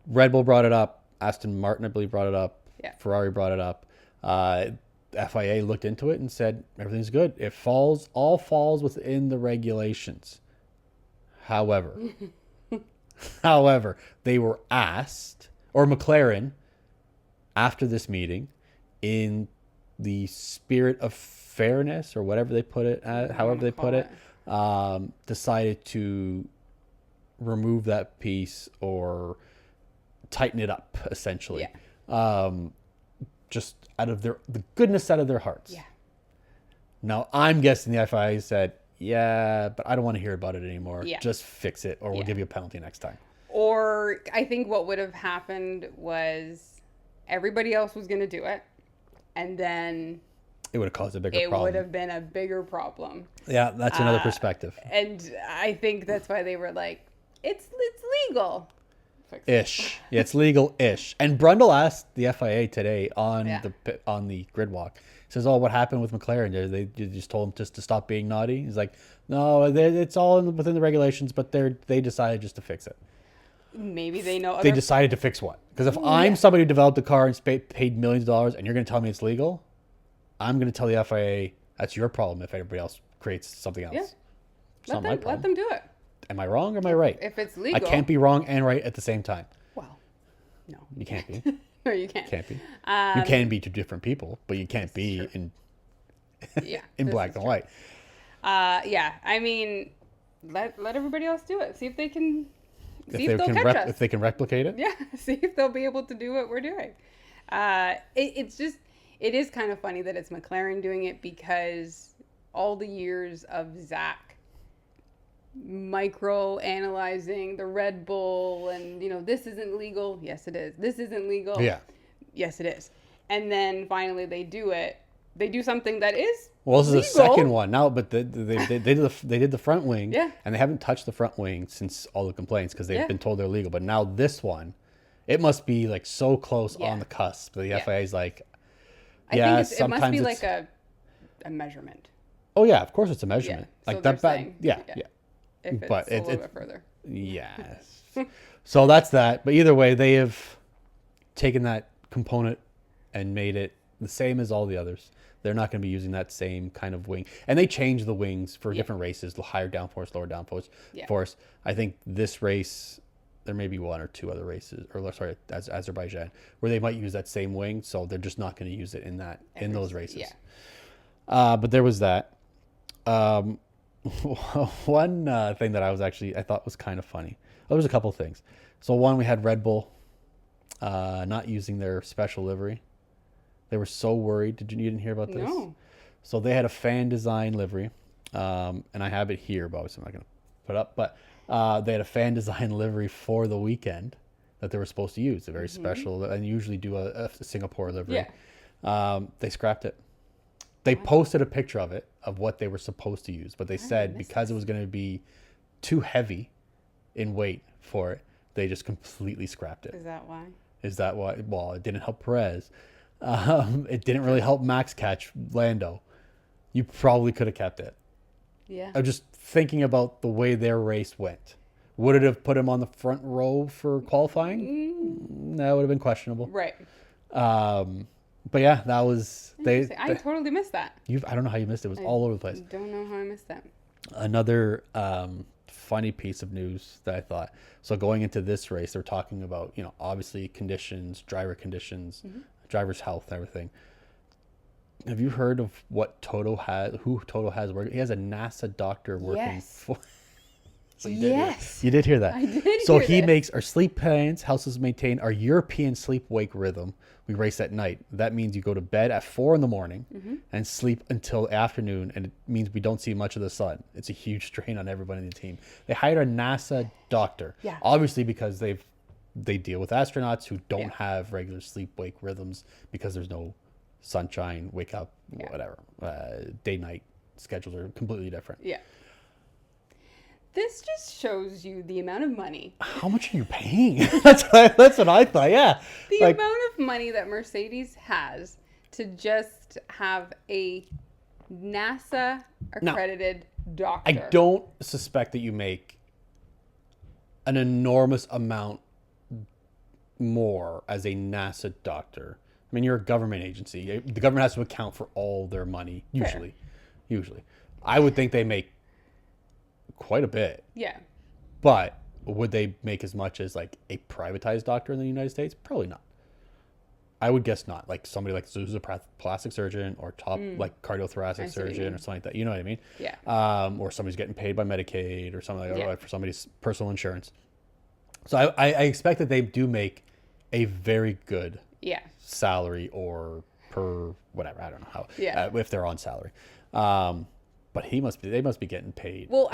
Red Bull brought it up. Aston Martin, I believe, brought it up. Yeah. Ferrari brought it up. FIA looked into it and said everything's good. It all falls within the regulations. However, they were asked, or McLaren, after this meeting, in the spirit of fairness or whatever they put it, however they put it, decided to remove that piece or tighten it up, essentially. Yeah. Just out of the goodness out of their hearts. Yeah. Now, I'm guessing the FIA said, yeah, but I don't want to hear about it anymore. Yeah. Just fix it or we'll Yeah. give you a penalty next time. Or I think what would have happened was everybody else was going to do it. And then It would have caused a bigger it problem. would have been a bigger problem. Yeah, that's another perspective. And I think that's why they were like, it's legal. Fix it. Ish. Yeah, it's legal-ish. And Brundle asked the FIA today on the grid walk. He says, "Oh, what happened with McLaren? They just told him just to stop being naughty." He's like, "No, it's all within the regulations, but they decided just to fix it." Maybe they know They other decided to fix what? Because if I'm somebody who developed a car and paid millions of dollars, and you're going to tell me it's legal, I'm going to tell the FIA that's your problem. If everybody else creates something else, Yeah. it's not my problem. Let them do it. Am I wrong or am I right? If it's I legal. can't be wrong and right at the same time. Well, no. You can't be. No, you can't. Can't be. You can be to different people, but you can't be in Yeah. in this black is and true. white. Yeah. I mean, let everybody else do it. See if they can. See if If they they'll can catch us. if they can replicate it. Yeah. See if they'll be able to do what we're doing. It is kind of funny that it's McLaren doing it because all the years of Zach micro analyzing the Red Bull and this isn't legal. Yes, it is. This isn't legal. Yeah. Yes, it is. And then finally they do it. They do something that is Well, this is the legal. second one now, but they did the front wing, Yeah. and they haven't touched the front wing since all the complaints because they've Yeah. been told they're legal. But now this one, it must be like so close Yeah. on the cusp. But the Yeah. FIA is like, I yeah, think it must be sometimes like a measurement. oh yeah, of course it's a measurement. So Like they're that, saying, yeah. If it's But a it- little it- bit further. Yes. So that's that. But either way, they have taken that component and made it the same as all the others. They're not going to be using that same kind of wing. And they change the wings for different races, the higher downforce, lower downforce. Yeah. Force. I think this race, there may be one or two other races, Azerbaijan, where they might use that same wing. So they're just not going to use it in those races. Yeah. But there was that. One thing that I thought was kind of funny. Well, there was a couple things. So one, we had Red Bull not using their special livery. They were so worried. You didn't hear about this? No. So they had a fan design livery, and I have it here, but obviously I'm not going to put it up. But they had a fan design livery for the weekend that they were supposed to use. A very special, and usually do a Singapore livery. Yeah. They scrapped it. They posted a picture of it, of what they were supposed to use, but they said because it was going to be too heavy in weight for it, they just completely scrapped it. Is that why? Is that why? Well, it didn't help Perez. It didn't really help Max catch Lando. You probably could have kept it. Yeah. I'm just thinking about the way their race went. Would it have put him on the front row for qualifying? That would have been questionable. Right. But yeah, that was I totally missed that. I don't know how you missed it. It was all over the place. Don't know how I missed that. Another funny piece of news that I thought. So going into this race, they're talking about, obviously conditions, driver conditions, driver's health, and everything. Have you heard of what who Toto has working? He has a NASA doctor working Yes. for. So Yes. You did hear that. I did So hear he this. makes our sleep plans, helps us maintain our European sleep-wake rhythm. We race at night. That means you go to bed at 4 a.m. And sleep until afternoon, and it means we don't see much of the sun. It's a huge strain on everybody in the team. They hired a NASA doctor, Yeah. obviously because they deal with astronauts who don't Yeah. have regular sleep-wake rhythms because there's no sunshine, wake up, whatever. Day-night schedules are completely different. Yeah. This just shows you the amount of money, How much are you paying? That's what I thought. Yeah. the Like, amount of money that Mercedes has to just have a NASA accredited doctor? I don't suspect that you make an enormous amount more as a NASA doctor. I mean, you're a government agency. The government has to account for all their money, usually. Fair. Usually. I would think they make quite a bit. Yeah. But would they make as much as like a privatized doctor in the United States? Probably not. I would guess not. Like somebody like who's a plastic surgeon or top like cardiothoracic surgeon or something like that. You know what I mean? Yeah. Or somebody's getting paid by Medicaid or something like that, Yeah. or for somebody's personal insurance. So I expect that they do make a very good Yeah. salary or per whatever. I don't know how. Yeah. If they're on salary. But they must be getting paid. Well,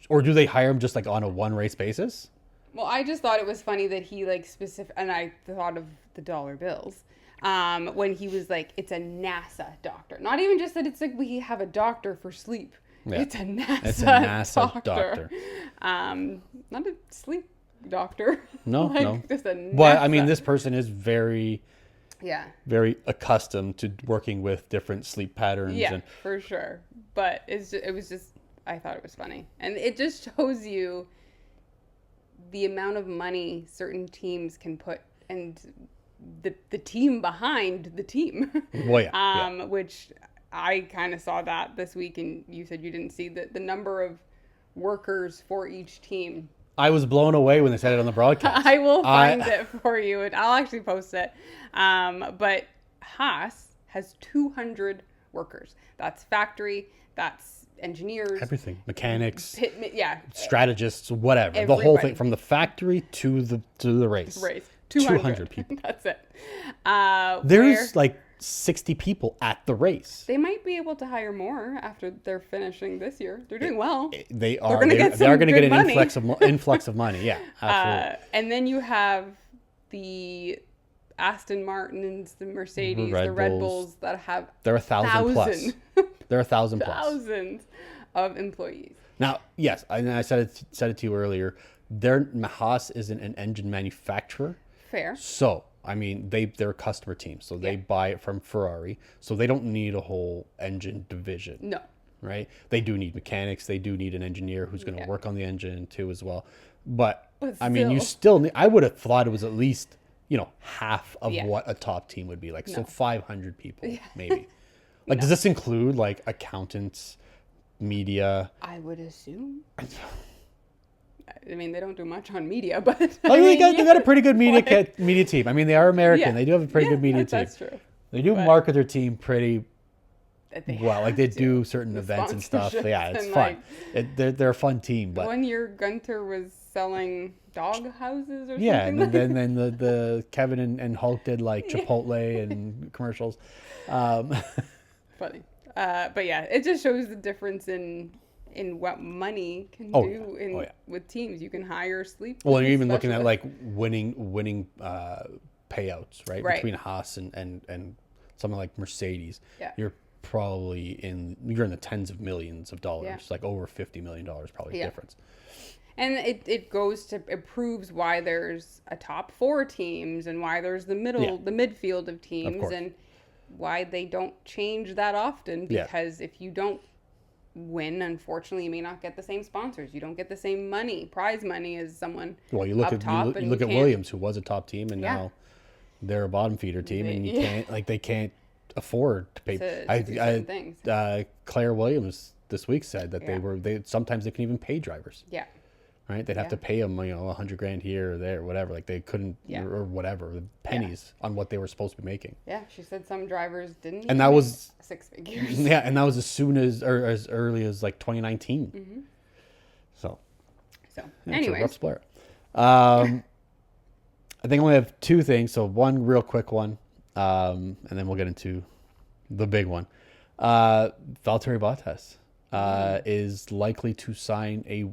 or do they hire him just like on a one race basis? Well, I just thought it was funny that he like and I thought of the dollar bills when he was like, it's a NASA doctor. Not even just that it's like we have a doctor for sleep. Yeah. It's a NASA, It's a NASA doctor. Not a sleep doctor. No, like, no. Just a NASA. But I mean, this person is very, yeah. very accustomed to working with different sleep patterns. Yeah, And for sure. But it was just, I thought it was funny. And it just shows you the amount of money certain teams can put and the team behind the team. Well, yeah. Which I kind of saw that this week, and you said you didn't see the number of workers for each team. I was blown away when they said it on the broadcast. I will find it for you, and I'll actually post it. But Haas has 200 workers. That's factory, that's engineers, Everything, mechanics, yeah, strategists, whatever. The whole Everybody. thing from the factory to the race. race. 200 people. That's it. There's like 60 people at the race. They might be able to hire more after they're finishing this year. They're doing well. They are. gonna get They are some going to get good an money. influx of money. Yeah, absolutely. And then you have the Aston Martins, the Mercedes, Red the Red Bulls. Bulls that have They're 1,000 plus. They're 1,000 plus. thousands of employees. Now, yes, I said it to you earlier. Haas isn't an engine manufacturer, Fair. so I mean they're a customer team, so they buy it from Ferrari, so they don't need a whole engine division. No. Right? They do need mechanics. They do need an engineer who's going to Yeah. work on the engine too as well. But But I mean, you still. still need, I would have thought it was at least, half of Yeah. what a top team would be like. So No. 500 people maybe. Like, does this include like accountants, media? I would assume. I mean, they don't do much on media, but Oh, they got a pretty good media team. I mean, they are American. Yeah. They do have a pretty good media team. That's true. They do But- market their team pretty They well. Like they have to. do certain The events and stuff. sponsorships Yeah, it's and, fun. They're a fun team, but One year, Gunter was selling dog houses or yeah, something. and then the Kevin and Hulk did like Chipotle and commercials. Funny. But yeah, it just shows the difference in what money can Oh, do yeah. Oh, yeah. with teams. You can hire sleep. Well, and you're even looking at specialists. like winning payouts, right? Right. Between Haas and something like Mercedes. Yeah. You're probably you're in the tens of millions of dollars, Yeah. like over $50 million probably Yeah. difference. And it proves why there's a top 4 teams and why there's the midfield of teams course. and why they don't change that often, Yeah. because if you don't win, unfortunately, you may not get the same sponsors. You don't get the same prize money as someone Well, you look up at top. you and look at can't- Williams, who was a top team, and Yeah. now they're a bottom feeder team, and you Yeah. can't they can't afford to pay. to do certain things. Claire Williams this week said that Yeah. they sometimes they can even pay drivers. Yeah. Right, they'd have to pay them, $100,000 here or there, whatever. Like they couldn't, Yeah. or whatever, pennies on what they were supposed to be making. Yeah, she said some drivers didn't. And even that make was 6 figures. Yeah, and that was as soon as or as early as like 2019. So, So, yeah, it's a rough anyways, split. I think I only have 2 things. So one real quick one, and then we'll get into the big one. Valtteri Bottas is likely to sign a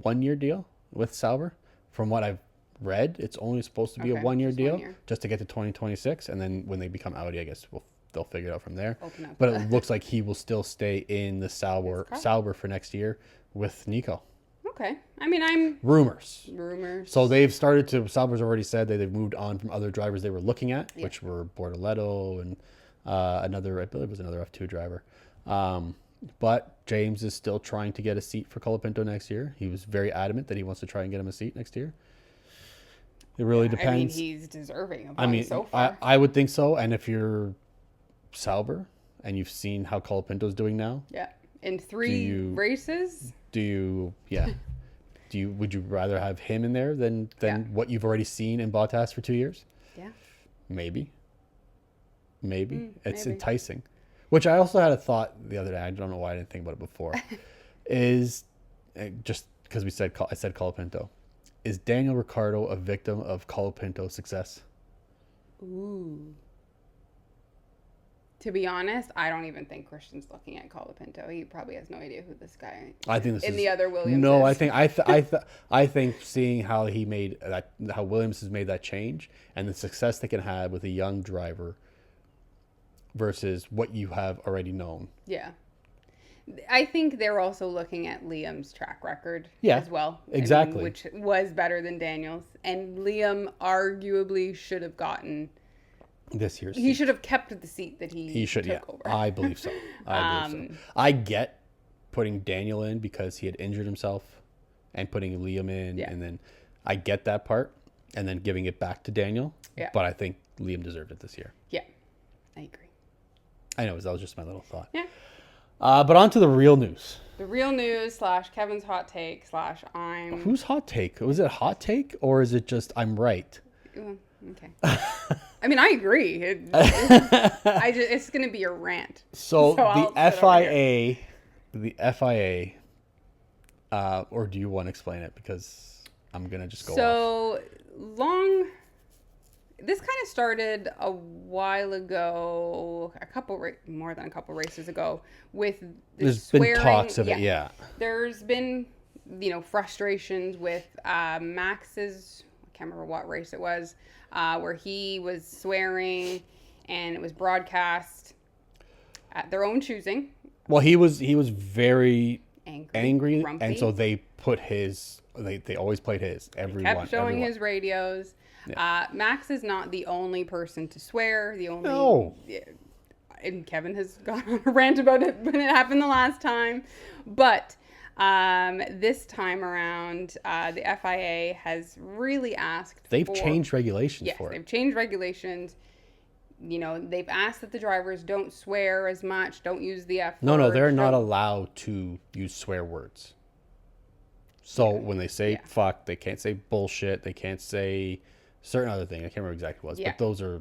1-year deal with Sauber. From what I've read, it's only supposed to be Okay, a 1-year just 1 deal year. just to get to 2026, and then when they become Audi, I guess they'll figure it out from there. Open up But the- it looks like he will still stay in the Sauber for next year with Nico. okay. I mean, I'm Rumors. rumors. So they've started to. Sauber's already said that they've moved on from other drivers they were looking at, which were Bortoleto and I believe it was another F2 driver. But James is still trying to get a seat for Colapinto next year. He was very adamant that he wants to try and get him a seat next year. It really depends. I mean, he's deserving of one so far. I would think so. And if you're Sauber and you've seen how Colapinto's doing now. Yeah. In 3 races. Would you rather have him in there than what you've already seen in Bottas for 2 years? Yeah. Maybe. It's enticing. Which I also had a thought the other day. I don't know why I didn't think about it before. Is just because I said Colapinto. Is Daniel Ricciardo a victim of Colapinto's success? Ooh. To be honest, I don't even think Christian's looking at Colapinto. He probably has no idea who this guy. I think this is the other Williams. No, is. I think seeing how he made that, how Williams has made that change, and the success they can have with a young driver versus what you have already known. Yeah. I think they're also looking at Liam's track record as well. Exactly. Which was better than Daniel's. And Liam arguably should have gotten this year's He should have kept the seat that he took over. I believe so. I get putting Daniel in because he had injured himself and putting Liam in. And then I get that part and then giving it back to Daniel. Yeah. But I think Liam deserved it this year. Yeah, I agree. I know, that was just my little thought. Yeah. But on to the real news. The real news / Kevin's hot take / I'm... Whose hot take? Was it a hot take or is it just I'm right? Okay. I mean, I agree. It's going to be a rant. So the FIA, or do you want to explain it? Because I'm going to just go off. This kind of started a while ago, more than a couple races ago, with There's swearing. Been talks of it, yeah. There's been, frustrations with Max's, I can't remember what race it was, where he was swearing and it was broadcast at their own choosing. Well, he was very angry, grumpy. And so they put they always played his. Everyone kept showing his radios. Yeah. Max is not the only person to swear. And Kevin has gone on a rant about it when it happened the last time. But this time around, the FIA has really asked. They've changed regulations for it. They've changed regulations. They've asked that the drivers don't swear as much, don't use the F word. No, they're not allowed to use swear words. So when they say fuck, they can't say bullshit. They can't say certain other thing. I can't remember exactly what it was, but those are,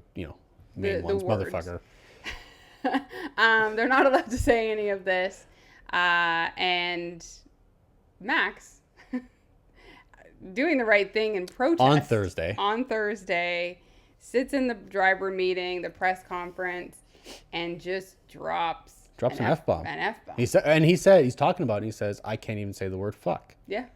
main ones, motherfucker. They're not allowed to say any of this. And Max, doing the right thing in protest. On Thursday, sits in the driver meeting, the press conference, and just drops an F-bomb. An F-bomb. He's talking about it, and he says, I can't even say the word fuck. Yeah.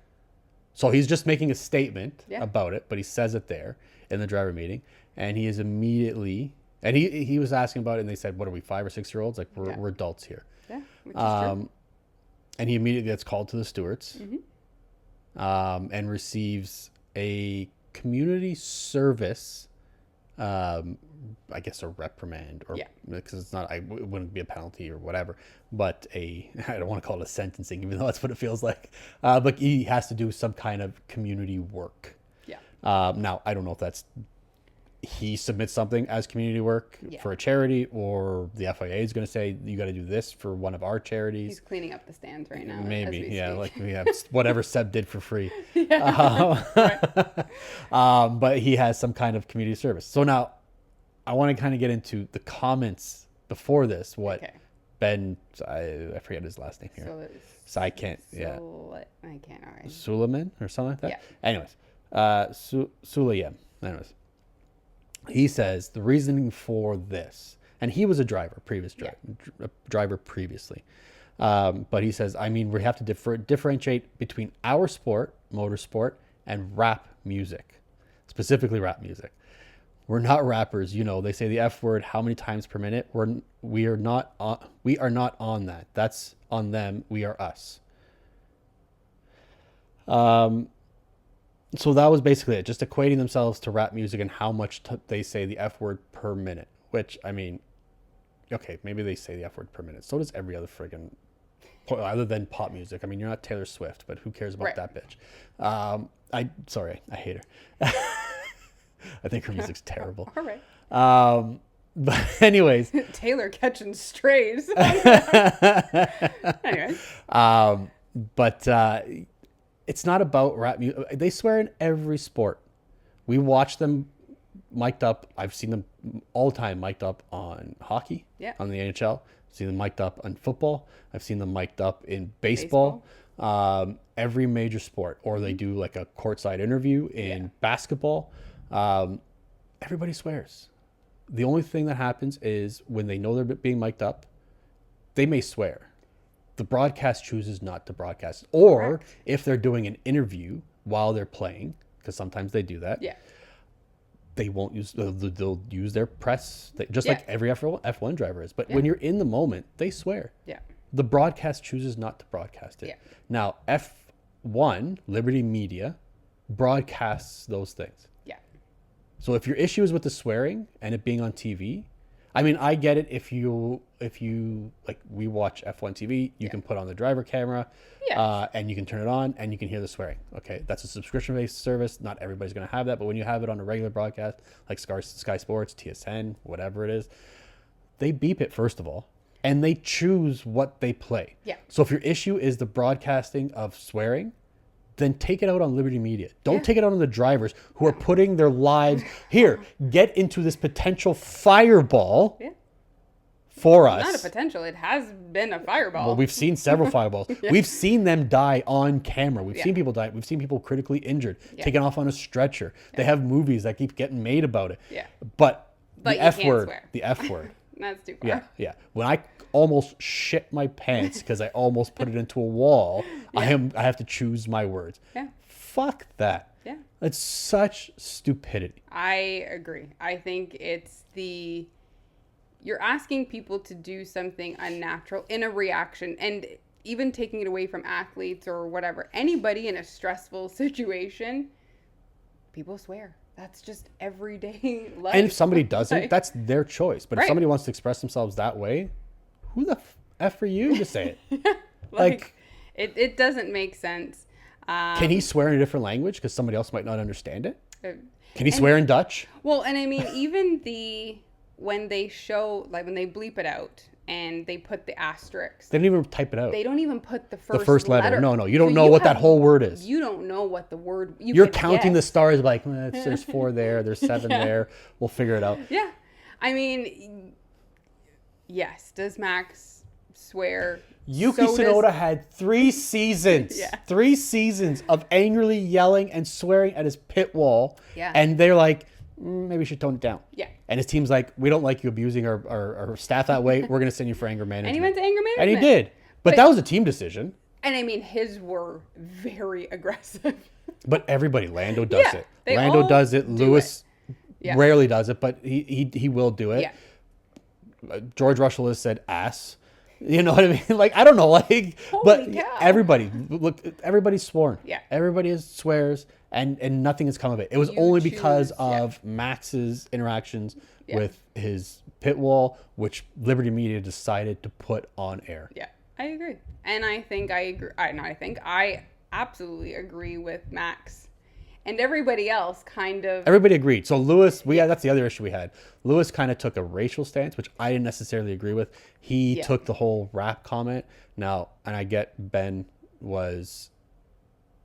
So he's just making a statement about it, but he says it there in the driver meeting, and he is immediately, and he was asking about it, and they said, what are we, 5 or 6 year olds? Like, we're adults here. Yeah, which is true. And he immediately gets called to the stewards, and receives a community service, I guess a reprimand, or because it's not, it wouldn't be a penalty or whatever, but I don't want to call it a sentencing, even though that's what it feels like. But he has to do some kind of community work. Yeah. Now I don't know if he submits something as community work for a charity, or the FIA is going to say you got to do this for one of our charities. He's cleaning up the stands right now. Maybe, like we have whatever Seb did for free. But he has some kind of community service. So now, I want to kind of get into the comments before this. Ben, I forget his last name here. So I can't. All right. Suleiman or something like that. Yeah. Anyways, Sulayem. Anyways. He says the reasoning for this, and he was a driver previously, but he says, I mean, we have to differentiate between our sport, motorsport, and rap music, specifically rap music. We're not rappers, they say the F word how many times per minute. We are not on that. That's on them. We are us. So that was basically it, just equating themselves to rap music and how much they say the F word per minute, which, I mean, okay, maybe they say the F word per minute. So does every other friggin', other than pop music. I mean, you're not Taylor Swift, but who cares about Right. that bitch? I hate her. I think her music's terrible. All right. But anyways, Taylor catching strays. Anyway. But it's not about rap music. They swear in every sport. We watch them mic'd up. I've seen them all the time mic'd up on hockey, Yeah. on the NHL. I've seen them mic'd up on football. I've seen them mic'd up in baseball. Every major sport. Or they do like a courtside interview in basketball. Everybody swears. The only thing that happens is when they know they're being mic'd up, they may swear. The broadcast chooses not to broadcast. Or Correct. if they're doing an interview while they're playing, because sometimes they do that, Yeah. they won't use, they'll use their press, just Yeah. like every F1 driver is. But when you're in the moment, they swear. Yeah. The broadcast chooses not to broadcast it. Yeah. Now, F1, Liberty Media, broadcasts those things. Yeah. So if your issue is with the swearing and it being on TV, I mean, I get it. If you like, we watch F1 TV, you can put on the driver camera, Yeah. and you can turn it on and you can hear the swearing. Okay, that's a subscription-based service. Not everybody's going to have that, but when you have it on a regular broadcast, like Sky Sports, TSN, whatever it is, they beep it first of all, and they choose what they play. Yeah. So if your issue is the broadcasting of swearing, then take it out on Liberty Media. Don't take it out on the drivers who are putting their lives here. Get into this potential fireball Yeah. for us. Not a potential. It has been a fireball. Well, we've seen several fireballs. We've seen them die on camera. We've seen people die. We've seen people critically injured, taken off on a stretcher. They have movies that keep getting made about it. Yeah. But But the you F can't word, swear. the F word. That's too far. Yeah, yeah. When I almost shit my pants because I almost put it into a wall, I have to choose my words. Yeah. Fuck that. Yeah. It's such stupidity. I agree. I think it's you're asking people to do something unnatural in a reaction, and even taking it away from athletes or whatever. Anybody in a stressful situation, people swear. That's just everyday life. And if somebody doesn't, Like, that's their choice. But if Right. somebody wants to express themselves that way, who the F are you to say it? like it doesn't make sense. Can he swear in a different language because somebody else might not understand it? Uh, Can he swear in Dutch? Well, and I mean, even when they show, like when they bleep it out and they put the asterisks, They don't even type it out. they don't even put the first letter. No, you don't So know what that whole word is. You don't know what the word. You're could counting the guess. stars like, there's 4 there, there's 7 there. We'll figure it out. Yeah, I mean, yes. Does Max swear? Yuki So Tsunoda had 3 seasons. Yeah. 3 seasons of angrily yelling and swearing at his pit wall. Yeah. And they're like, maybe we should tone it down. Yeah. And his team's like, we don't like you abusing our staff that way. We're going to send you for anger management. And he went to anger And he management. did. But that was a team decision. And I mean, his were very aggressive. But everybody, Lando does Yeah, it. they Lando all does it. do Lewis Yeah. rarely does it, but he will do it. Yeah. George Russell has said ass. You know what I mean? Like, I don't know. Like, but Holy cow. everybody's sworn. Yeah. Everybody swears, and nothing has come of it. It was You only because choose, yeah. of Max's interactions Yeah. with his pit wall, which Liberty Media decided to put on air. Yeah, I agree. And I think I agree. I absolutely agree with Max. And everybody else kind of. Everybody agreed. So Lewis, that's the other issue we had. Lewis kind of took a racial stance, which I didn't necessarily agree with. He Yeah. took the whole rap comment. Now, and I get Ben was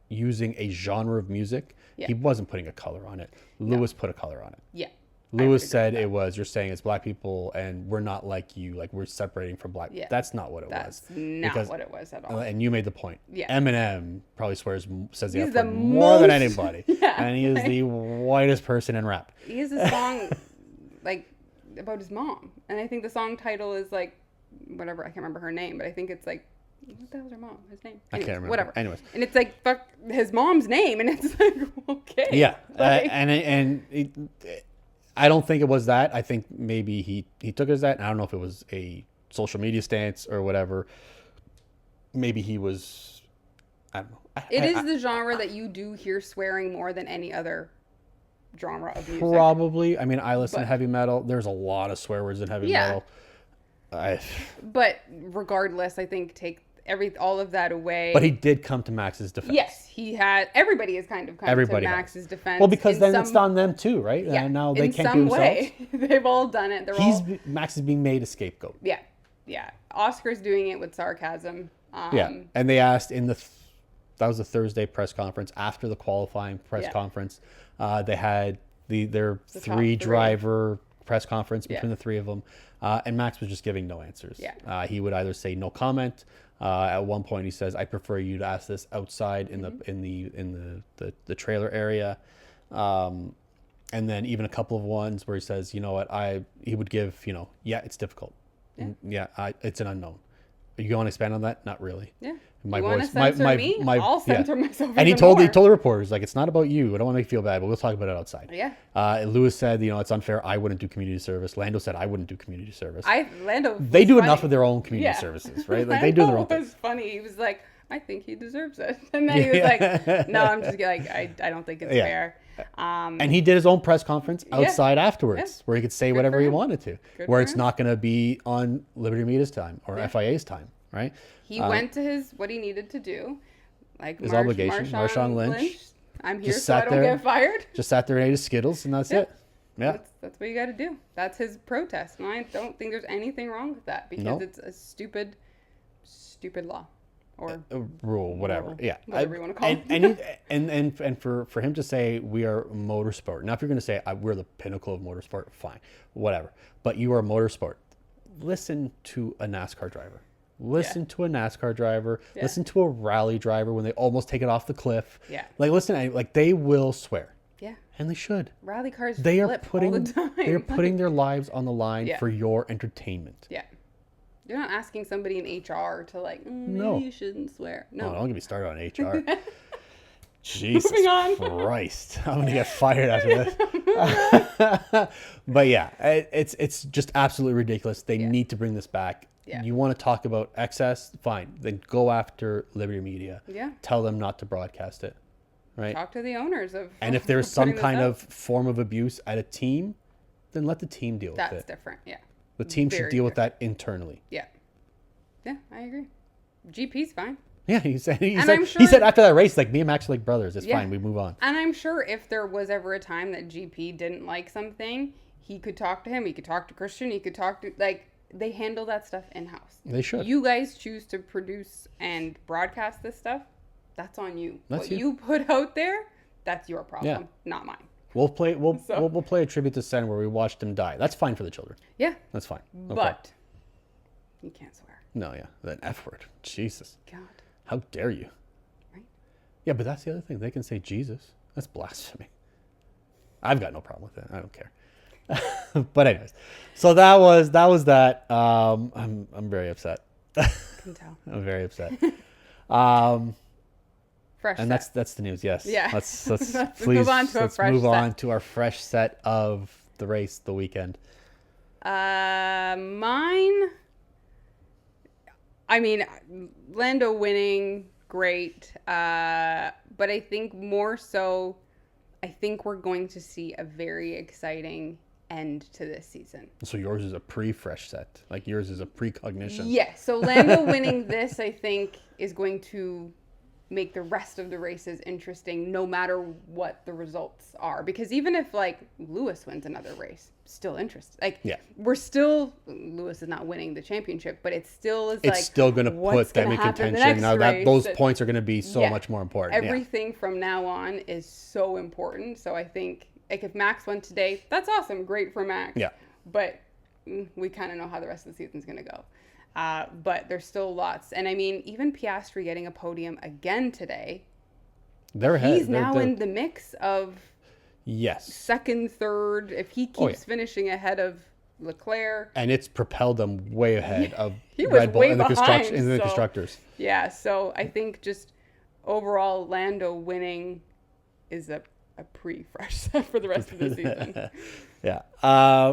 using a genre of music. Yeah. He wasn't putting a color on it. Lewis put a color on it. Yeah. Lewis said it was, you're saying it's black people and we're not like you, like we're separating from black. Yeah. That's not what it That's was. not what it was at all. And you made the point. Yeah. Eminem probably says the He's F the word more than most- anybody. Yeah. And he is the whitest person in rap. He has a song like about his mom. And I think the song title is like whatever, I can't remember her name, but I think it's like what the hell's her mom? His name? I can't remember. Whatever. Anyways. And it's like fuck his mom's name and it's like okay. Yeah. Like, I don't think it was that. I think maybe he took it as that. And I don't know if it was a social media stance or whatever. Maybe he was, I don't know. it is the genre that you do hear swearing more than any other genre of music. Probably. I mean, I listen to But- heavy metal. There's a lot of swear words in heavy Yeah. metal. But regardless, I think take all of that away. But he did come to Max's defense. Yes, he had. Everybody has kind of come to Max's defense. Well, because then it's on them too, right? Yeah, and now they can't do themselves. Way, they've all done it. Max is being made a scapegoat. Yeah, yeah. Oscar's doing it with sarcasm. And they asked that was the Thursday press conference after the qualifying press conference. They had their three driver press conference between the three of them, and Max was just giving no answers. Yeah. He would either say no comment. At one point, he says, "I prefer you to ask this outside in the trailer area," and then even a couple of ones where he says, "You know what? He would give it's difficult. It's an unknown. You want to expand on that? Not really. Yeah. My you voice, want to censor me? I'll censor myself. And he told the reporters, like, it's not about you. I don't want to make you feel bad, but we'll talk about it outside. Yeah. Lewis said, it's unfair. I wouldn't do community service. Lando said, I wouldn't do community service. They do enough of their own community services, right? Like, they do their own thing. It was funny. He was like, I think he deserves it. And then he was like, no, I'm just like, I don't think it's fair. And he did his own press conference outside afterwards, where he could say whatever he wanted to, where it's not going to be on Liberty Media's time or FIA's time, right? He went to what he needed to do, like his obligation. Marshawn Lynch. I'm here so I don't get fired. Just sat there and ate his Skittles, and that's it. Yeah, that's what you got to do. That's his protest, and I don't think there's anything wrong with that because it's a stupid law or a rule, whatever. Whatever you want to call it. And for him to say we are motorsport. Now, if you're going to say we're the pinnacle of motorsport, fine, whatever. But you are motorsport. Listen to a NASCAR driver. Listen to a NASCAR driver. Yeah. Listen to a rally driver when they almost take it off the cliff. Yeah. Like, listen, like, they will swear. Yeah. And they should. Rally cars they flip are putting all the time. They are putting their lives on the line for your entertainment. Yeah. You're not asking somebody in HR to maybe you shouldn't swear. No. Oh, don't get me started on HR. Jesus Christ. I'm going to get fired after this. But yeah, it's just absolutely ridiculous. They need to bring this back. Yeah. You want to talk about excess? Fine. Then go after Liberty Media. Yeah. Tell them not to broadcast it. Right? Talk to the owners of. And if there's some kind of form of abuse at a team, then let the team deal with it. That's different. Yeah. The team should deal with that internally. Yeah. Yeah, I agree. GP's fine. Yeah, he said after that race, like, me and Max are like brothers. It's fine. We move on. And I'm sure if there was ever a time that GP didn't like something, he could talk to him. He could talk to Christian. He could talk to, they handle that stuff in-house. They should. You guys choose to produce and broadcast this stuff. That's on you. What you put out there, that's your problem, not mine. We'll play a tribute to Sen where we watched him die. That's fine for the children. Yeah. That's fine. Okay. But you can't swear. No, yeah. That F word. Jesus. God. How dare you? Right? Yeah, but that's the other thing. They can say Jesus. That's blasphemy. I've got no problem with it. I don't care. But anyways, so that was that. I'm very upset. Can tell. I'm very upset. Fresh and set. that's the news. Yes. Yeah. Let's please move on to on to our fresh set of the race, the weekend. Mine. I mean, Lando winning, great. But I think more so, I think we're going to see a very exciting end to this season. So yours is a pre-fresh set. Like, yours is a precognition. Yes. So Lando winning this, I think, is going to make the rest of the races interesting no matter what the results are. Because even if, Lewis wins another race, still interesting. Lewis is not winning the championship, but it still is it's still going to put them in contention. Now that those points are going to be so much more important. Everything from now on is so important. So I think, if Max won today, that's awesome. Great for Max. Yeah. But we kind of know how the rest of the season's going to go. But there's still lots. And I mean, even Piastri getting a podium again today. He's now in the mix of second, third. If he keeps finishing ahead of Leclerc. And it's propelled them way ahead of Red Bull in the constructors. Yeah, so I think just overall Lando winning is a pre-fresh set for the rest of the season. Yeah.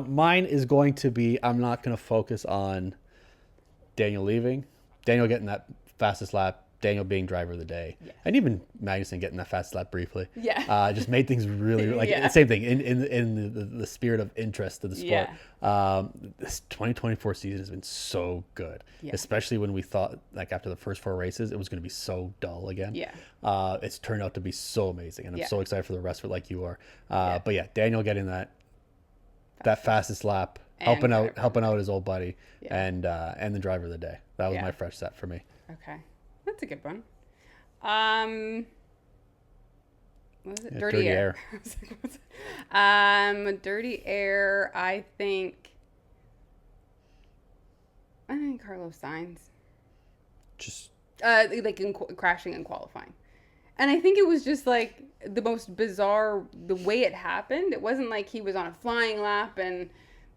Mine is going to be, I'm not going to focus on Daniel leaving. Daniel getting that fastest lap Daniel being driver of the day, and even Magnussen getting that fast lap briefly, just made things really like the same thing in the spirit of interest of the sport. This 2024 season has been so good, especially when we thought like after the first 4 races it was going to be so dull again. It's turned out to be so amazing, and I'm so excited for the rest of it, like you are. But yeah, Daniel getting that fastest lap, helping out his old buddy, and the driver of the day. That was my fresh set for me. Okay, that's a good one. What was it? Dirty Air. Dirty Air. I think Carlos Sainz. Just like crashing and qualifying. And I think it was just like the most bizarre, the way it happened. It wasn't like he was on a flying lap,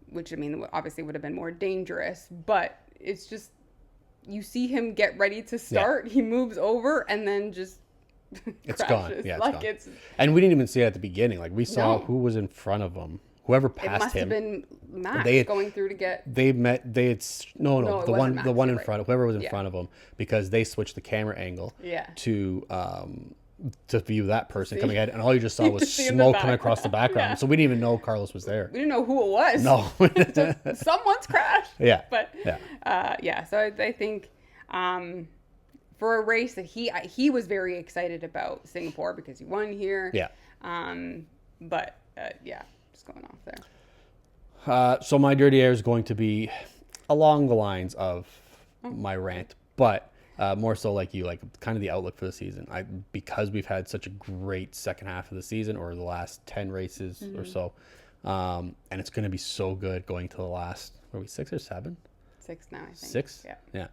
which I mean, obviously would have been more dangerous, but it's just, you see him get ready to start, he moves over and then just it's crashes. Gone. Yeah, like it's gone. And we didn't even see it at the beginning. Like we saw who was in front of him. Whoever passed him. It must have been Max going through to get. The one in front. Whoever was in front of him, because they switched the camera angle. To view that person coming ahead, and all you just saw was smoke coming across the background. So we didn't even know Carlos was there. We didn't know who it was. No, someone's crashed. But so I think for a race that he was very excited about Singapore because he won here. Just going off there. So my dirty air is going to be along the lines of my rant, but more so like you, like kind of the outlook for the season. Because we've had such a great second half of the season, or the last 10 races or so, and it's going to be so good going to the last, are we 6 or 7? 6 now, I think. 6? Yeah.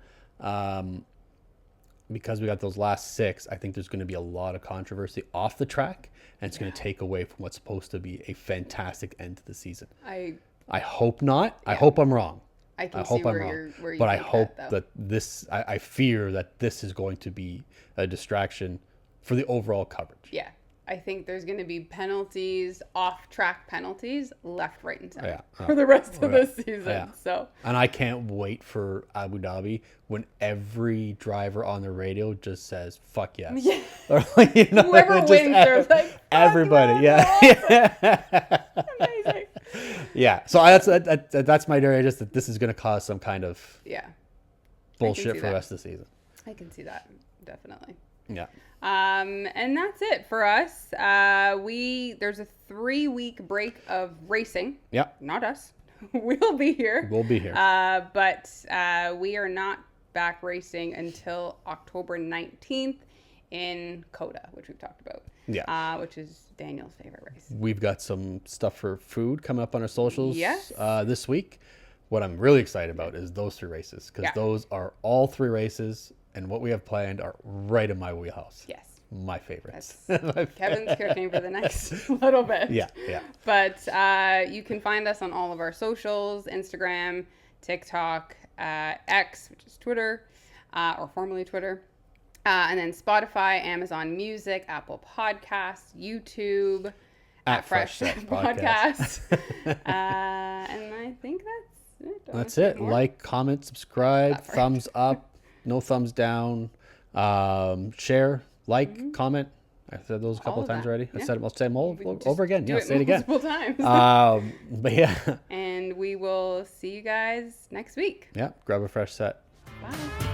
Because we got those last 6, I think there's going to be a lot of controversy off the track, and it's going to take away from what's supposed to be a fantastic end to the season. I hope not. I hope I'm wrong. I hope I'm wrong. But I hope that this, I fear that this is going to be a distraction for the overall coverage. Yeah. I think there's going to be penalties, off-track penalties, left, right, and center for the rest of the season. So, and I can't wait for Abu Dhabi when every driver on the radio just says "fuck yes," or like, whoever wins, they're like everybody. Amazing. So that's my theory. Just that this is going to cause some kind of bullshit for the rest of the season. I can see that, definitely. Yeah. And that's it for us. There's a 3-week break of racing. Yeah. Not us. We'll be here. We'll be here. But we are not back racing until October 19th in Coda, which we've talked about. Yeah. Which is Daniel's favorite race. We've got some stuff for food coming up on our socials this week. What I'm really excited about is those 3 races, because those are all 3 races, and what we have planned are right in my wheelhouse. Yes. My favorites. Kevin's cooking for the next little bit. Yeah. But you can find us on all of our socials, Instagram, TikTok, X, which is Twitter, or formerly Twitter. And then Spotify, Amazon Music, Apple Podcasts, YouTube, at Fresh Set Podcast. And I think that's it. Like, comment, subscribe, thumbs up, no thumbs down, share, comment. I said those a couple of times already. I'll say them all over again. Say it again. Multiple times. But yeah. And we will see you guys next week. Yeah. Grab a fresh set. Bye.